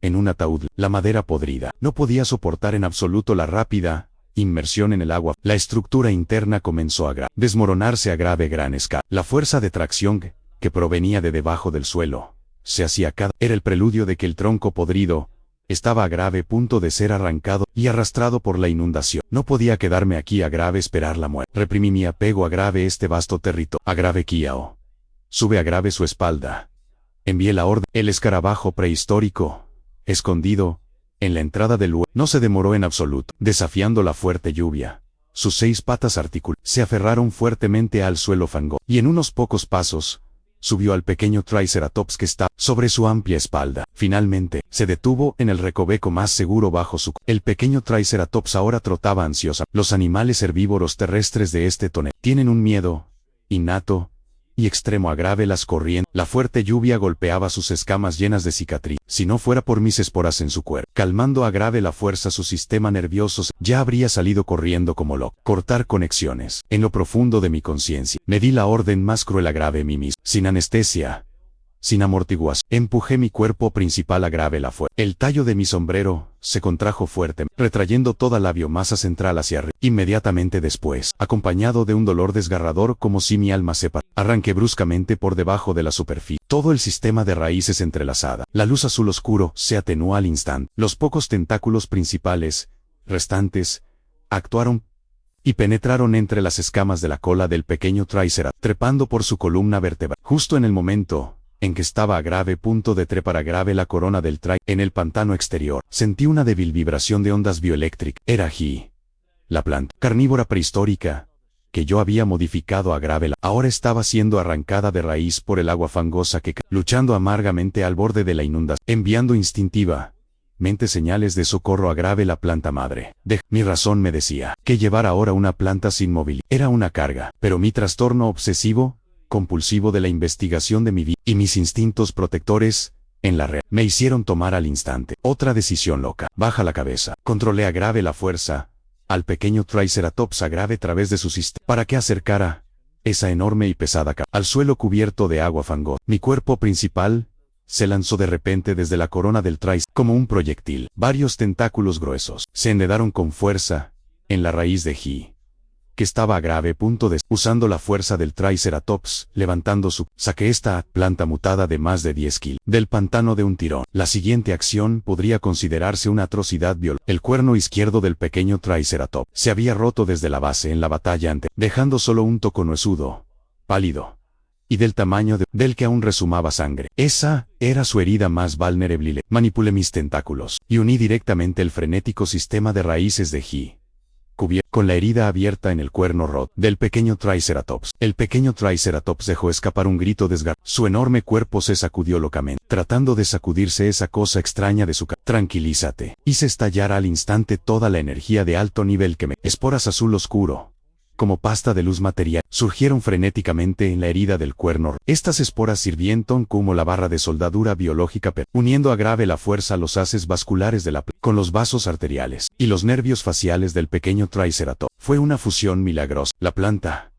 en un ataúd. La madera podrida no podía soportar en absoluto la rápida inmersión en el agua. La estructura interna comenzó a desmoronarse a gran escala. La fuerza de tracción que provenía de debajo del suelo se hacía era el preludio de que el tronco podrido estaba a grave punto de ser arrancado y arrastrado por la inundación. No podía quedarme aquí a grave esperar la muerte. Reprimí mi apego a grave este vasto territorio. A grave Kiao. Sube a grave su espalda. Envié la orden. El escarabajo prehistórico, escondido en la entrada del lugar, no se demoró en absoluto, desafiando la fuerte lluvia. Sus 6 patas articuladas se aferraron fuertemente al suelo fangoso, y en unos pocos pasos subió al pequeño Triceratops que estaba sobre su amplia espalda. Finalmente, se detuvo en el recoveco más seguro bajo su... El pequeño Triceratops ahora trotaba ansiosa. Los animales herbívoros terrestres de este tonel tienen un miedo innato y extremo a grave las corrientes. La fuerte lluvia golpeaba sus escamas llenas de cicatriz. Si no fuera por mis esporas en su cuerpo, calmando a grave la fuerza su sistema nervioso, ya habría salido corriendo como loco. Cortar conexiones. En lo profundo de mi conciencia, me di la orden más cruel a grave mí mismo. Sin anestesia, sin amortiguación, empujé mi cuerpo principal a grave la fuerza. El tallo de mi sombrero se contrajo fuerte, retrayendo toda la biomasa central hacia arriba. Inmediatamente después, acompañado de un dolor desgarrador como si mi alma se arranqué bruscamente por debajo de la superficie. Todo el sistema de raíces entrelazada. La luz azul oscuro se atenuó al instante. Los pocos tentáculos principales, restantes, actuaron y penetraron entre las escamas de la cola del pequeño Triceratops, trepando por su columna vertebral. Justo en el momento en que estaba a grave punto de trepar a grave la corona del en el pantano exterior, sentí una débil vibración de ondas bioeléctricas. Era Ji, la planta carnívora prehistórica que yo había modificado a grave ahora estaba siendo arrancada de raíz por el agua fangosa que luchando amargamente al borde de la inundación, enviando instintivamente señales de socorro a grave la planta madre. Mi razón me decía que llevar ahora una planta sin movilidad era una carga, pero mi trastorno obsesivo compulsivo de la investigación de mi vida y mis instintos protectores en la red me hicieron tomar al instante otra decisión loca. Baja la cabeza. Controlé a grave la fuerza al pequeño Triceratops a grave a través de su sistema para que acercara esa enorme y pesada al suelo cubierto de agua fangosa. Mi cuerpo principal se lanzó de repente desde la corona del Triceratops como un proyectil. Varios tentáculos gruesos se enredaron con fuerza en la raíz de Ji, que estaba a grave punto de... Usando la fuerza del Triceratops, levantando saqué esta planta mutada de más de 10 kilos del pantano de un tirón. La siguiente acción podría considerarse una atrocidad violenta. El cuerno izquierdo del pequeño Triceratops se había roto desde la base en la batalla anterior, dejando solo un toco huesudo, pálido, y del tamaño del que aún resumaba sangre. Esa era su herida más vulnerable. Manipulé mis tentáculos y uní directamente el frenético sistema de raíces de Ji con la herida abierta en el cuerno roto del pequeño Triceratops. El pequeño Triceratops dejó escapar un grito desgarrador. Su enorme cuerpo se sacudió locamente, tratando de sacudirse esa cosa extraña de su Tranquilízate. Hice estallar al instante toda la energía de alto nivel que esporas azul oscuro, como pasta de luz material, surgieron frenéticamente en la herida del cuerno. Estas esporas sirvieron como la barra de soldadura biológica, uniendo a grave la fuerza a los haces vasculares de la con los vasos arteriales y los nervios faciales del pequeño Triceratops. Fue una fusión milagrosa. La planta,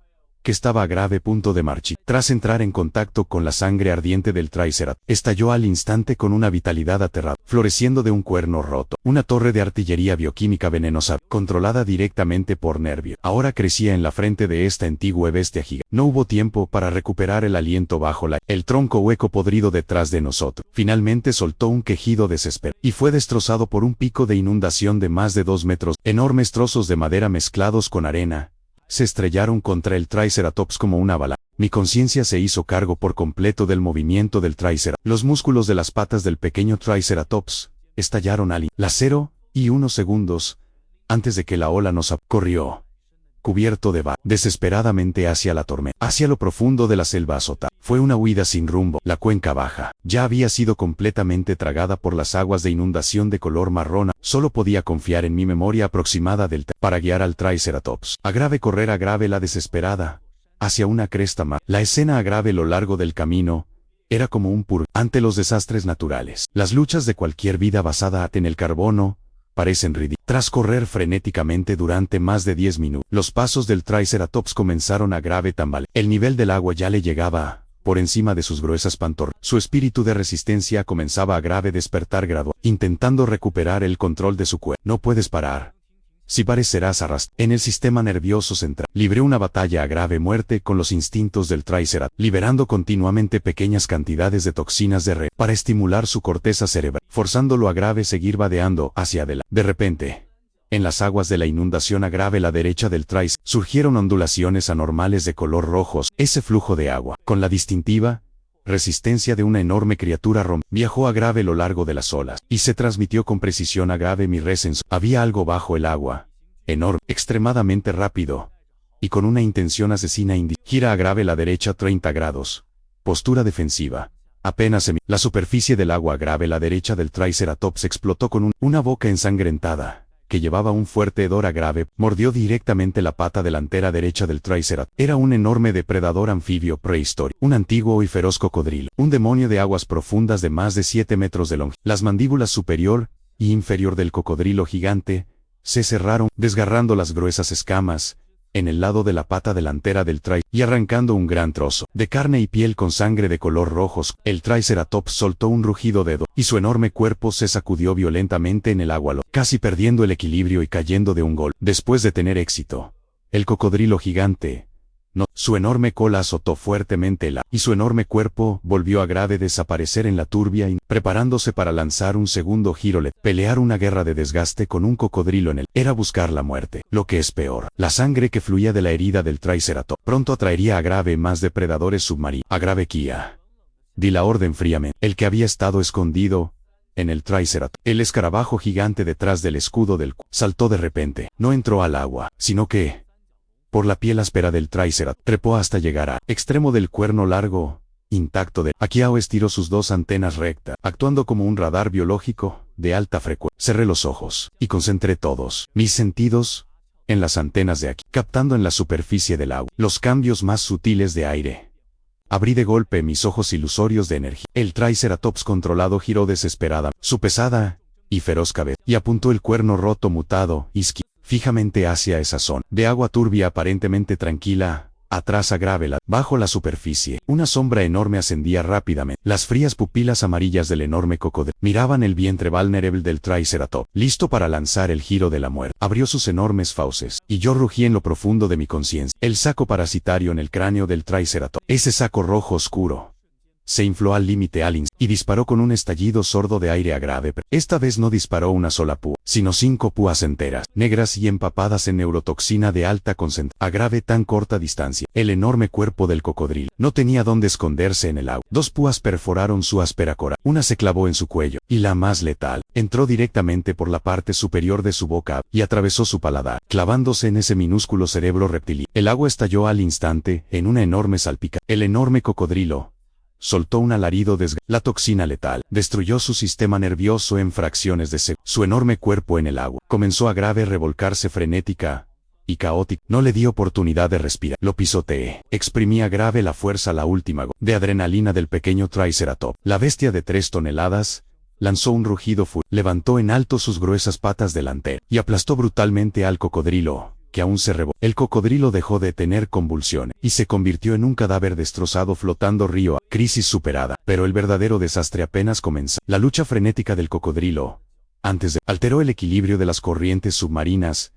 que estaba a grave punto de marchit, tras entrar en contacto con la sangre ardiente del Triceratops, estalló al instante con una vitalidad aterradora, floreciendo de un cuerno roto. Una torre de artillería bioquímica venenosa, controlada directamente por nervio, ahora crecía en la frente de esta antigua bestia gigante. No hubo tiempo para recuperar el aliento bajo el tronco hueco podrido detrás de nosotros. Finalmente soltó un quejido desesperado, y fue destrozado por un pico de inundación de más de 2 metros. Enormes trozos de madera mezclados con arena se estrellaron contra el Triceratops como una bala. Mi conciencia se hizo cargo por completo del movimiento del Triceratops. Los músculos de las patas del pequeño Triceratops estallaron al las 0,1 segundos antes de que la ola nos corrió, cubierto de desesperadamente hacia la tormenta, hacia lo profundo de la selva azotada. Fue una huida sin rumbo. La cuenca baja ya había sido completamente tragada por las aguas de inundación de color marrón. Solo podía confiar en mi memoria aproximada para guiar al Triceratops. A grave correr a grave la desesperada hacia una cresta más. La escena a grave lo largo del camino Era como un purgatorio ante los desastres naturales. Las luchas de cualquier vida basada en el carbono parecen ridículas. Tras correr frenéticamente durante más de 10 minutos, los pasos del Triceratops comenzaron a grave tambalear. El nivel del agua ya le llegaba por encima de sus gruesas pantorrillas. Su espíritu de resistencia comenzaba a grave despertar gradual, intentando recuperar el control de su cuerpo. No puedes parar. Si parecerás arrastrado. En el sistema nervioso central, libré una batalla a grave muerte con los instintos del Triceratops, liberando continuamente pequeñas cantidades de toxinas de red para estimular su corteza cerebral, forzándolo a grave seguir vadeando hacia adelante. De repente, en las aguas de la inundación a grave la derecha del Triceratops, surgieron ondulaciones anormales de color rojo. Ese flujo de agua, con la distintiva resistencia de una enorme criatura viajó a grave lo largo de las olas, y se transmitió con precisión a grave mi resenso. Había algo bajo el agua, enorme, extremadamente rápido, y con una intención asesina gira a grave la derecha 30 grados. Postura defensiva. Apenas la superficie del agua a grave la derecha del Triceratops explotó con una boca ensangrentada, que llevaba un fuerte hedor a grave, mordió directamente la pata delantera derecha del Triceratops. Era un enorme depredador anfibio prehistórico, un antiguo y feroz cocodrilo, un demonio de aguas profundas de más de 7 metros de longitud. Las mandíbulas superior y inferior del cocodrilo gigante se cerraron, desgarrando las gruesas escamas en el lado de la pata delantera del y arrancando un gran trozo de carne y piel con sangre de color rojo. El Triceratops soltó un rugido de dolor, y su enorme cuerpo se sacudió violentamente en el agua, casi perdiendo el equilibrio y cayendo de un golpe. Después de tener éxito, el cocodrilo gigante, su enorme cola azotó fuertemente el agua, y su enorme cuerpo volvió a grave desaparecer en la turbia y preparándose para lanzar un segundo giro. Pelear una guerra de desgaste con un cocodrilo en él era buscar la muerte. Lo que es peor, la sangre que fluía de la herida del Triceratops pronto atraería a grave más depredadores submarinos. A grave Kia. Di la orden fríamente. El que había estado escondido en el Triceratops, el escarabajo gigante detrás del escudo del saltó de repente. No entró al agua, sino que por la piel áspera del Triceratops trepó hasta llegar al extremo del cuerno largo, intacto de Akiao. Estiró sus dos antenas rectas, actuando como un radar biológico de alta frecuencia. Cerré los ojos y concentré todos mis sentidos en las antenas de Aki, captando en la superficie del agua los cambios más sutiles de aire. Abrí de golpe mis ojos ilusorios de energía. El Triceratops controlado giró desesperada su pesada y feroz cabeza y apuntó el cuerno roto mutado fijamente hacia esa zona de agua turbia aparentemente tranquila, atrás a grave bajo la superficie. Una sombra enorme ascendía rápidamente. Las frías pupilas amarillas del enorme cocodrilo miraban el vientre vulnerable del Triceratops, listo para lanzar el giro de la muerte. Abrió sus enormes fauces, y yo rugí en lo profundo de mi conciencia. El saco parasitario en el cráneo del Triceratops, ese saco rojo oscuro, se infló al límite y disparó con un estallido sordo de aire a grave. Esta vez no disparó una sola púa, sino 5 púas enteras, negras y empapadas en neurotoxina de alta concentración, a grave tan corta distancia. El enorme cuerpo del cocodrilo no tenía dónde esconderse en el agua. 2 púas perforaron su áspera cora, una se clavó en su cuello, y la más letal, entró directamente por la parte superior de su boca, y atravesó su paladar, clavándose en ese minúsculo cerebro reptilino. El agua estalló al instante, en una enorme salpica. El enorme cocodrilo soltó un alarido la toxina letal destruyó su sistema nervioso en fracciones de segundo. Su enorme cuerpo en el agua comenzó a grave revolcarse frenética y caótica. No le di oportunidad de respirar. Lo pisoteé. Exprimí a grave la fuerza la última de adrenalina del pequeño Triceratops. La bestia de 3 toneladas lanzó un rugido levantó en alto sus gruesas patas delanteras y aplastó brutalmente al cocodrilo, que aún se rebotó. El cocodrilo dejó de tener convulsiones y se convirtió en un cadáver destrozado flotando río a crisis superada. Pero el verdadero desastre apenas comenzó. La lucha frenética del cocodrilo alteró el equilibrio de las corrientes submarinas.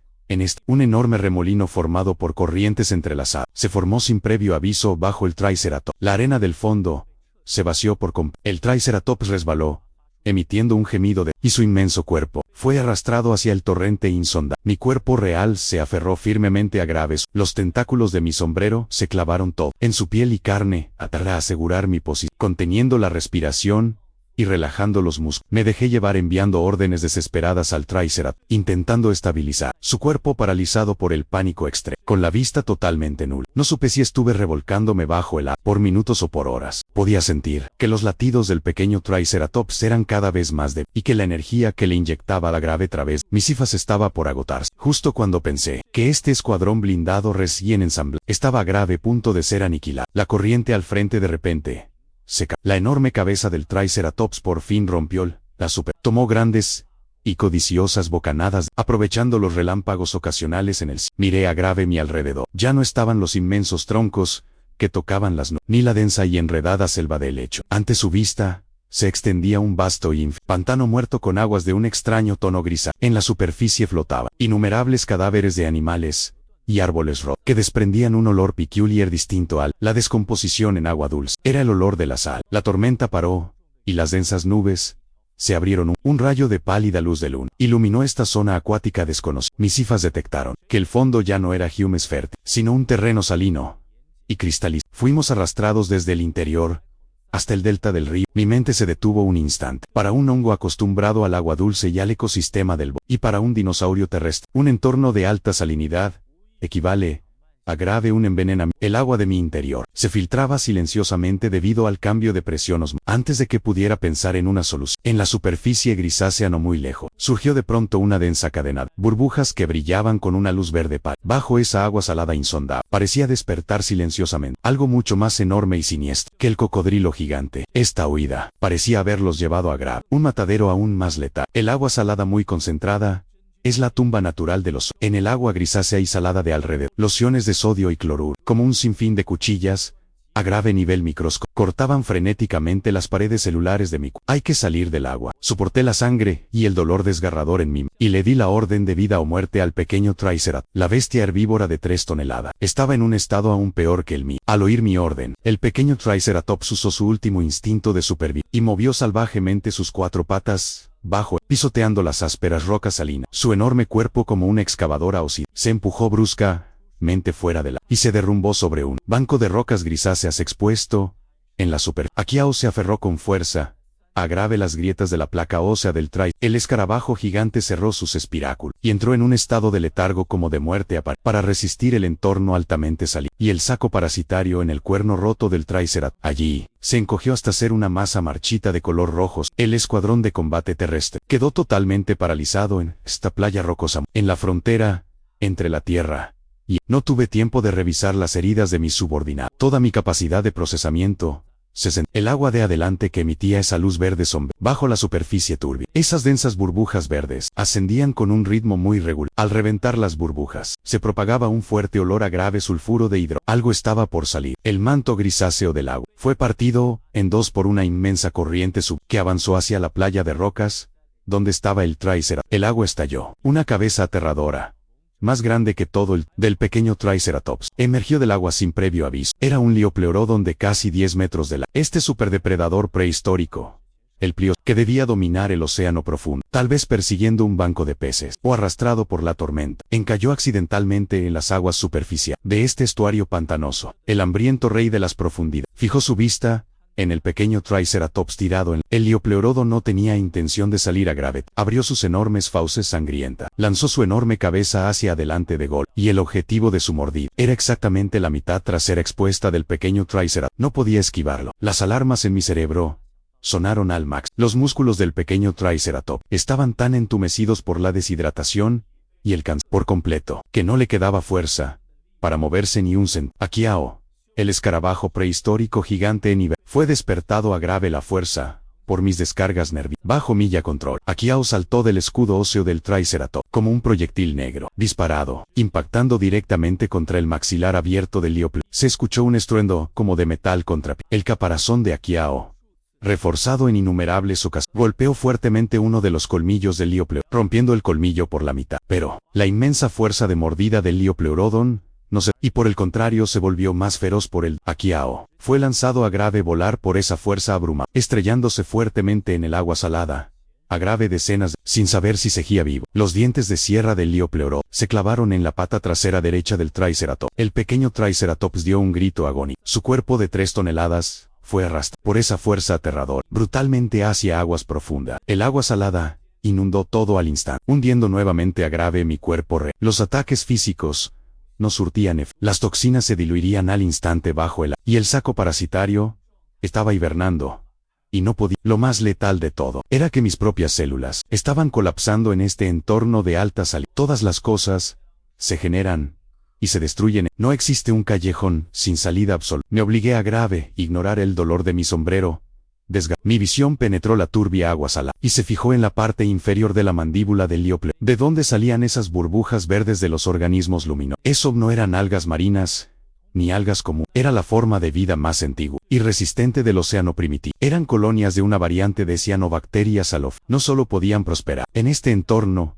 Un enorme remolino formado por corrientes entrelazadas se formó sin previo aviso bajo el Triceratops. La arena del fondo se vació por completo. El Triceratops resbaló, emitiendo un gemido y su inmenso cuerpo fue arrastrado hacia el torrente insondable. Mi cuerpo real se aferró firmemente a graves. Los tentáculos de mi sombrero se clavaron todo en su piel y carne, para asegurar mi posición, conteniendo la respiración y relajando los músculos. Me dejé llevar enviando órdenes desesperadas al Triceratops, intentando estabilizar su cuerpo paralizado por el pánico extremo. Con la vista totalmente nula, no supe si estuve revolcándome bajo el agua por minutos o por horas. Podía sentir que los latidos del pequeño Triceratops eran cada vez más débiles y que la energía que le inyectaba la grave través mis cifras estaba por agotarse. Justo cuando pensé que este escuadrón blindado recién ensamblado estaba a grave punto de ser aniquilado, la corriente al frente de repente seca. La enorme cabeza del Triceratops por fin rompió la super. Tomó grandes y codiciosas bocanadas, aprovechando los relámpagos ocasionales en el cielo. Miré a Grave mi alrededor. Ya no estaban los inmensos troncos que tocaban las nubes, ni la densa y enredada selva de helecho. Ante su vista se extendía un vasto pantano muerto con aguas de un extraño tono grisáceo. En la superficie flotaban innumerables cadáveres de animales y árboles rojos, que desprendían un olor peculiar distinto al la descomposición en agua dulce. Era el olor de la sal. La tormenta paró, y las densas nubes se abrieron. Un rayo de pálida luz de luna iluminó esta zona acuática desconocida. Mis cifas detectaron que el fondo ya no era Humes fértil, sino un terreno salino y cristalino. Fuimos arrastrados desde el interior hasta el delta del río. Mi mente se detuvo un instante. Para un hongo acostumbrado al agua dulce y al ecosistema del bosque, y para un dinosaurio terrestre, un entorno de alta salinidad equivale a Grave un envenenamiento. El agua de mi interior se filtraba silenciosamente debido al cambio de presión osmótica. Antes de que pudiera pensar en una solución, en la superficie grisácea no muy lejos, surgió de pronto una densa cadena de burbujas que brillaban con una luz verde pálida. Bajo esa agua salada insondable, parecía despertar silenciosamente algo mucho más enorme y siniestro que el cocodrilo gigante. Esta huida parecía haberlos llevado a Grave, un matadero aún más letal. El agua salada muy concentrada es la tumba natural de los. En el agua grisácea y salada de alrededor, lociones de sodio y cloruro, como un sinfín de cuchillas, a grave nivel microscópico, cortaban frenéticamente las paredes celulares de mi cuerpo. Hay que salir del agua. Soporté la sangre y el dolor desgarrador en mí, y le di la orden de vida o muerte al pequeño Triceratops. La bestia herbívora de 3 toneladas estaba en un estado aún peor que el mío. Al oír mi orden, el pequeño Triceratops usó su último instinto de supervivencia y movió salvajemente sus 4 patas bajo, pisoteando las ásperas rocas salinas. Su enorme cuerpo, como una excavadora oscilante, se empujó bruscamente fuera de la y se derrumbó sobre un banco de rocas grisáceas expuesto en la superficie. Aquiao se aferró con fuerza a Grave las grietas de la placa ósea del Triceratops. El escarabajo gigante cerró sus espiráculos y entró en un estado de letargo como de muerte aparente para resistir el entorno altamente salido y el saco parasitario en el cuerno roto del Triceratops. Allí se encogió hasta ser una masa marchita de color rojo. El escuadrón de combate terrestre quedó totalmente paralizado en esta playa rocosa, en la frontera entre la tierra y no tuve tiempo de revisar las heridas de mis subordinados. Toda mi capacidad de procesamiento el agua de adelante que emitía esa luz verde sombría bajo la superficie turbia. Esas densas burbujas verdes ascendían con un ritmo muy regular. Al reventar las burbujas, se propagaba un fuerte olor a grave sulfuro de hidrógeno. Algo estaba por salir. El manto grisáceo del agua fue partido en dos por una inmensa corriente que avanzó hacia la playa de rocas, donde estaba el Triceratops. El agua estalló. Una cabeza aterradora, más grande que todo del pequeño Triceratops, emergió del agua sin previo aviso. Era un Liopleurodon de casi 10 metros de largo. Este superdepredador prehistórico, el Plios, que debía dominar el océano profundo, tal vez persiguiendo un banco de peces, o arrastrado por la tormenta, encalló accidentalmente en las aguas superficiales de este estuario pantanoso. El hambriento rey de las profundidades fijó su vista en el pequeño Triceratops tirado en. El Liopleurodon no tenía intención de salir a Grave. Abrió sus enormes fauces sangrientas, lanzó su enorme cabeza hacia adelante de golpe, y el objetivo de su mordida era exactamente la mitad trasera expuesta del pequeño Triceratops. No podía esquivarlo. Las alarmas en mi cerebro sonaron al max. Los músculos del pequeño Triceratops estaban tan entumecidos por la deshidratación y el cansancio por completo, que no le quedaba fuerza para moverse ni un centímetro. Aquiao, el escarabajo prehistórico gigante en nivel, fue despertado a Grave la fuerza por mis descargas nerviosas. Bajo mi control, Aquiao saltó del escudo óseo del Triceratops como un proyectil negro, disparado, impactando directamente contra el maxilar abierto del Liopleurodon. Se escuchó un estruendo como de metal contra el caparazón de Aquiao, reforzado en innumerables ocasiones, golpeó fuertemente uno de los colmillos del Liopleurodon, rompiendo el colmillo por la mitad. Pero la inmensa fuerza de mordida del Liopleurodon y por el contrario se volvió más feroz por el Aquiao. Fue lanzado a Grave volar por esa fuerza abrumada, estrellándose fuertemente en el agua salada. A Grave decenas, sin saber si seguía vivo. Los dientes de sierra del Liopleurodon se clavaron en la pata trasera derecha del Triceratops. El pequeño Triceratops dio un grito agónico. Su cuerpo de 3 toneladas fue arrastrado por esa fuerza aterradora brutalmente hacia aguas profundas. El agua salada inundó todo al instante, hundiendo nuevamente a Grave mi cuerpo. Los ataques físicos no surtían efecto. Las toxinas se diluirían al instante bajo el agua, y el saco parasitario estaba hibernando y no podía. Lo más letal de todo era que mis propias células estaban colapsando en este entorno de alta salud. Todas las cosas se generan y se destruyen. No existe un callejón sin salida absoluta. Me obligué a grave ignorar el dolor de mi sombrero. Mi visión penetró la turbia agua salada y se fijó en la parte inferior de la mandíbula del Liopleurodon. ¿De dónde salían esas burbujas verdes de los organismos luminosos? Eso no eran algas marinas, ni algas comunes. Era la forma de vida más antigua y resistente del océano primitivo. Eran colonias de una variante de Cyanobacteria salophyta. No solo podían prosperar en este entorno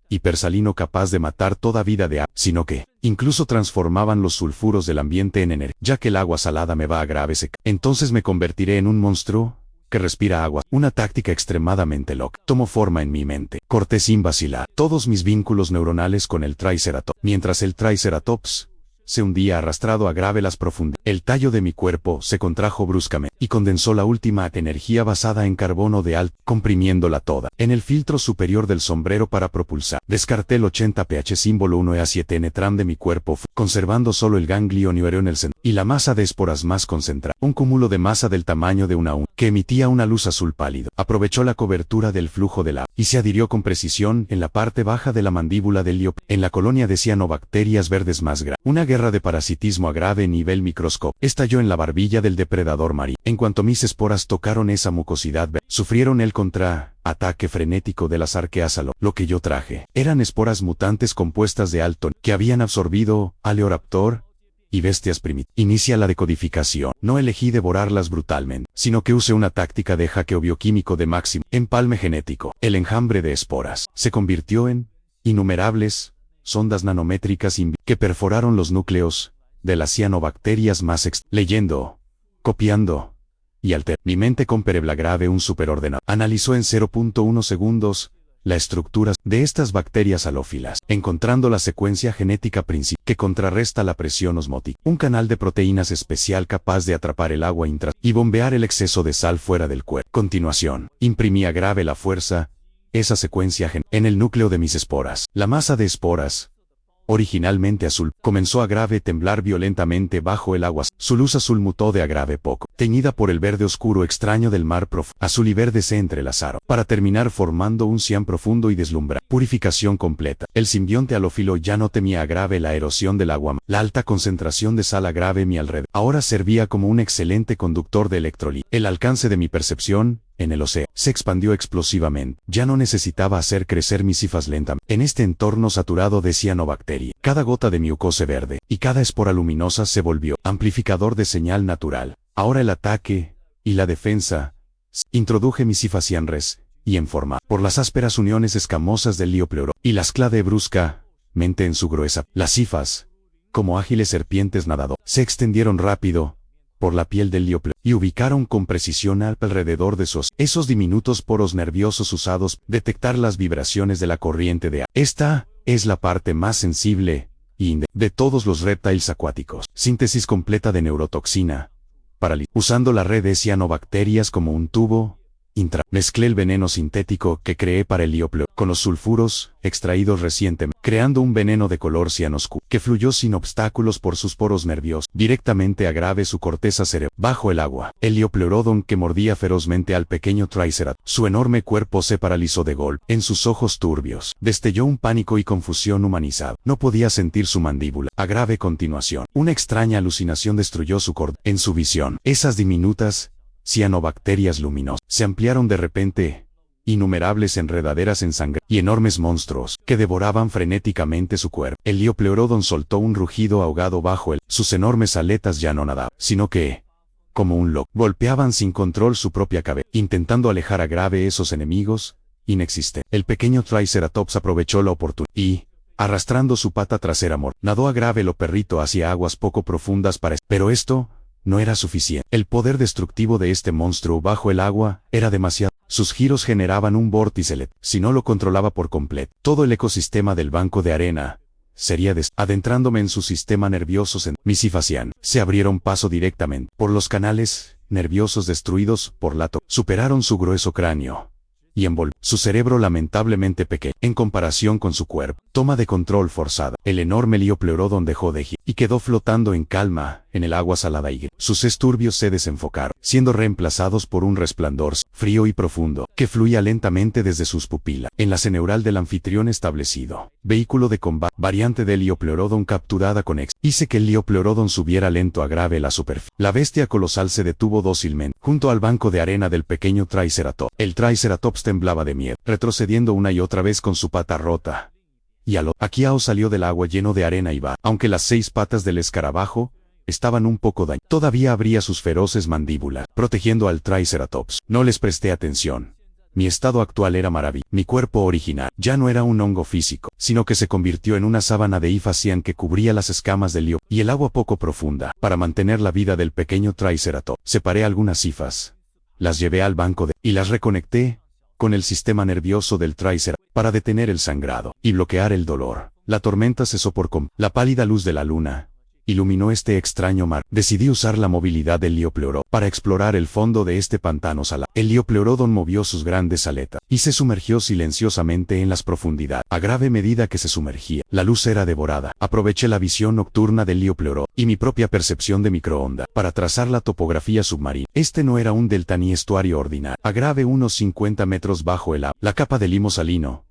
hipersalino capaz de matar toda vida de agua, sino que incluso transformaban los sulfuros del ambiente en energía. Ya que el agua salada me va a grave seca, entonces me convertiré en un monstruo que respira agua. Una táctica extremadamente loca tomó forma en mi mente. Corté sin vacilar todos mis vínculos neuronales con el Triceratops. Mientras el Triceratops se hundía arrastrado a grave las profundidades, el tallo de mi cuerpo se contrajo bruscamente y condensó la última energía basada en carbono de alto, comprimiéndola toda en el filtro superior del sombrero para propulsar. Descarté el 80 pH símbolo 1E7N tram de mi cuerpo, conservando solo el ganglio neureo en el centro y la masa de esporas más concentrada, un cúmulo de masa del tamaño de una uña que emitía una luz azul pálido. Aprovechó la cobertura del flujo del agua y se adhirió con precisión en la parte baja de la mandíbula del Liopleurodon, en la colonia de cianobacterias verdes más grande. Una guerra de parasitismo a grave nivel microscópico estalló en la barbilla del depredador marino. En cuanto mis esporas tocaron esa mucosidad, sufrieron el contraataque frenético de las arqueas. Lo que yo traje eran esporas mutantes compuestas de alto que habían absorbido Aleoraptor y bestias primitivas. Inicia la decodificación. No elegí devorarlas brutalmente, sino que usé una táctica de hackeo bioquímico de máximo empalme genético. El enjambre de esporas se convirtió en innumerables sondas nanométricas que perforaron los núcleos de las cianobacterias más leyendo, copiando y alterando. Mi mente con grave un superordenador analizó en 0.1 segundos la estructura de estas bacterias halófilas, encontrando la secuencia genética principal que contrarresta la presión osmótica, un canal de proteínas especial capaz de atrapar el agua y bombear el exceso de sal fuera del cuerpo. Continuación, imprimí a grave la fuerza esa secuencia en el núcleo de mis esporas. La masa de esporas, originalmente azul, comenzó a grave temblar violentamente bajo el agua. Su luz azul mutó de a grave poco, teñida por el verde oscuro extraño del mar profundo. Azul y verde se entrelazaron, para terminar formando un cian profundo y deslumbrante. Purificación completa. El simbionte halófilo ya no temía a grave la erosión del agua. La alta concentración de sal a grave a mi alrededor ahora servía como un excelente conductor de electrolito. El alcance de mi percepción en el océano se expandió explosivamente. Ya no necesitaba hacer crecer mis cifas lentamente. En este entorno saturado de cianobacteria, cada gota de mucosa verde y cada espora luminosa se volvió amplificador de señal natural. Ahora el ataque y la defensa. Introduje mis cifas cianres y en forma por las ásperas uniones escamosas del Liopleurodon y las clave bruscamente en su gruesa. Las cifas, como ágiles serpientes nadador, se extendieron rápido por la piel del Liopleurodon y ubicaron con precisión alrededor de esos diminutos poros nerviosos usados detectar las vibraciones de la corriente de agua. Esta es la parte más sensible de todos los reptiles acuáticos. Síntesis completa de neurotoxina. Usando la red de cianobacterias como un tubo mezclé el veneno sintético que creé para el Liopleurodon con los sulfuros extraídos recientemente, creando un veneno de color cianoscuro que fluyó sin obstáculos por sus poros nerviosos directamente a grave su corteza cerebral. Bajo el agua, el Liopleurodon que mordía ferozmente al pequeño Triceratops, su enorme cuerpo se paralizó de golpe. En sus ojos turbios destelló un pánico y confusión humanizado. No podía sentir su mandíbula. A grave continuación, una extraña alucinación destruyó su cordón. En su visión, esas diminutas cianobacterias luminosas se ampliaron de repente, innumerables enredaderas en sangre y enormes monstruos que devoraban frenéticamente su cuerpo. El Liopleurodon soltó un rugido ahogado bajo él. Sus enormes aletas ya no nadaban, sino que, como un loco, golpeaban sin control su propia cabeza, intentando alejar a grave esos enemigos inexistentes. El pequeño Triceratops aprovechó la oportunidad y, arrastrando su pata trasera nadó a grave lo perrito hacia aguas poco profundas pero esto no era suficiente. El poder destructivo de este monstruo bajo el agua era demasiado. Sus giros generaban un vórtice si no lo controlaba por completo. Todo el ecosistema del banco de arena sería adentrándome en su sistema nervioso. Mis cifas se abrieron paso directamente por los canales nerviosos destruidos por la superaron su grueso cráneo y su cerebro lamentablemente pequeño en comparación con su cuerpo. Toma de control forzada. El enorme Liopleurodon dejó de girar y quedó flotando en calma en el agua salada y sus esturbios se desenfocaron, siendo reemplazados por un resplandor frío y profundo, que fluía lentamente desde sus pupilas. En la ceneural del anfitrión establecido, vehículo de combate, variante del Liopleurodon capturada con hice que el Liopleurodon subiera lento a grave la superficie. La bestia colosal se detuvo dócilmente, junto al banco de arena del pequeño Triceratops. El Triceratops temblaba de miedo, retrocediendo una y otra vez con su pata rota. Y Aquiao salió del agua lleno de arena y aunque las 6 patas del escarabajo estaban un poco dañadas, todavía abría sus feroces mandíbulas, protegiendo al Triceratops. No les presté atención. Mi estado actual era maravilloso. Mi cuerpo original ya no era un hongo físico, sino que se convirtió en una sábana de Ifacian que cubría las escamas del lío y el agua poco profunda. Para mantener la vida del pequeño Triceratops, separé algunas hifas. Las llevé al banco y las reconecté con el sistema nervioso del Triceratops para detener el sangrado y bloquear el dolor. La tormenta cesó por la pálida luz de la luna iluminó este extraño mar. Decidí usar la movilidad del Liopleurodon para explorar el fondo de este pantano salado. El Liopleurodon movió sus grandes aletas y se sumergió silenciosamente en las profundidades. A grave medida que se sumergía, la luz era devorada. Aproveché la visión nocturna del Liopleurodon y mi propia percepción de microondas para trazar la topografía submarina. Este no era un delta ni estuario ordinario. A grave unos 50 metros bajo el agua, la capa de limo salino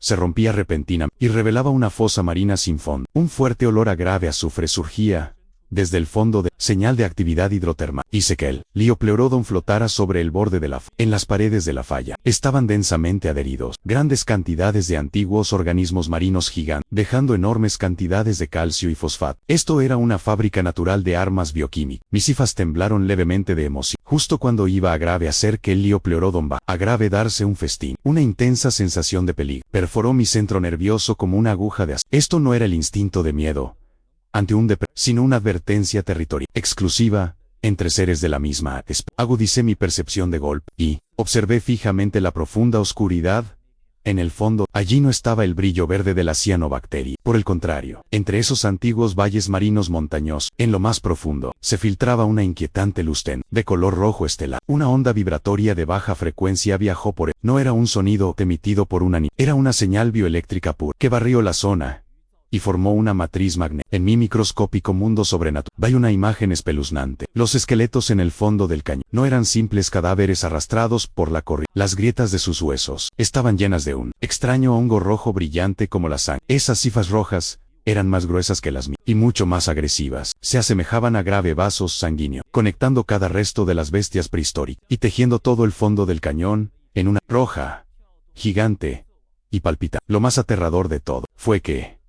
se rompía repentinamente y revelaba una fosa marina sin fondo. Un fuerte olor a grave azufre surgía desde el fondo señal de actividad hidrotermal. Hice que el Liopleurodon flotara sobre el borde de la falla. En las paredes de la falla estaban densamente adheridos grandes cantidades de antiguos organismos marinos gigantes, dejando enormes cantidades de calcio y fosfato. Esto era una fábrica natural de armas bioquímicas. Mis hifas temblaron levemente de emoción. Justo cuando iba a grave hacer que el Liopleurodon a grave darse un festín, una intensa sensación de peligro perforó mi centro nervioso como una aguja de acero. Esto no era el instinto de miedo ante sino una advertencia territorial exclusiva entre seres de la misma especie. Agudicé mi percepción de golpe y observé fijamente la profunda oscuridad. En el fondo, allí no estaba el brillo verde de la cianobacteria. Por el contrario, entre esos antiguos valles marinos montañosos, en lo más profundo, se filtraba una inquietante luz tenue, de color rojo estelar. Una onda vibratoria de baja frecuencia viajó por él. No era un sonido emitido por una era una señal bioeléctrica pura, que barrió la zona y formó una matriz magnética. En mi microscópico mundo sobrenatural, hay una imagen espeluznante. Los esqueletos en el fondo del cañón no eran simples cadáveres arrastrados por la corriente. Las grietas de sus huesos estaban llenas de un extraño hongo rojo brillante como la sangre. Esas hifas rojas eran más gruesas que las mías y mucho más agresivas. Se asemejaban a grave vasos sanguíneos, conectando cada resto de las bestias prehistóricas y tejiendo todo el fondo del cañón en una roja, gigante y palpitante. Lo más aterrador de todo fue que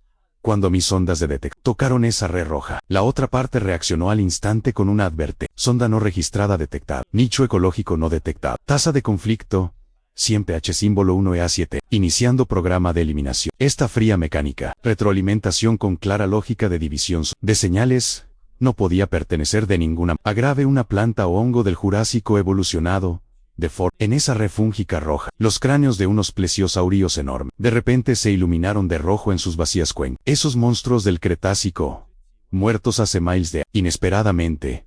cuando mis ondas de detección tocaron esa red roja, la otra parte reaccionó al instante con una advertencia. Sonda no registrada detectada. Nicho ecológico no detectado. Tasa de conflicto 100 pH símbolo 1EA7. Iniciando programa de eliminación. Esta fría mecánica, retroalimentación con clara lógica de división de señales, no podía pertenecer de ninguna agrave una planta o hongo del Jurásico evolucionado. En esa red fúngica roja, los cráneos de unos plesiosaurios enormes, de repente se iluminaron de rojo en sus vacías cuencas. Esos monstruos del Cretácico, muertos hace miles de inesperadamente,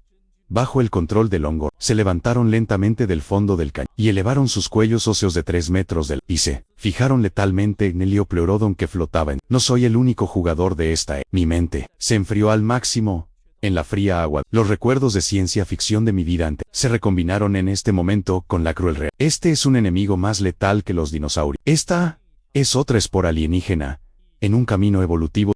bajo el control del hongo, se levantaron lentamente del fondo del cañón, y elevaron sus cuellos óseos de 3 metros y se fijaron letalmente en el Liopleurodon que flotaba en. No soy el único jugador de esta. Mi mente se enfrió al máximo. En la fría agua, los recuerdos de ciencia ficción de mi vida antes se recombinaron en este momento con la cruel realidad. Este es un enemigo más letal que los dinosaurios. Esta es otra espora alienígena, en un camino evolutivo.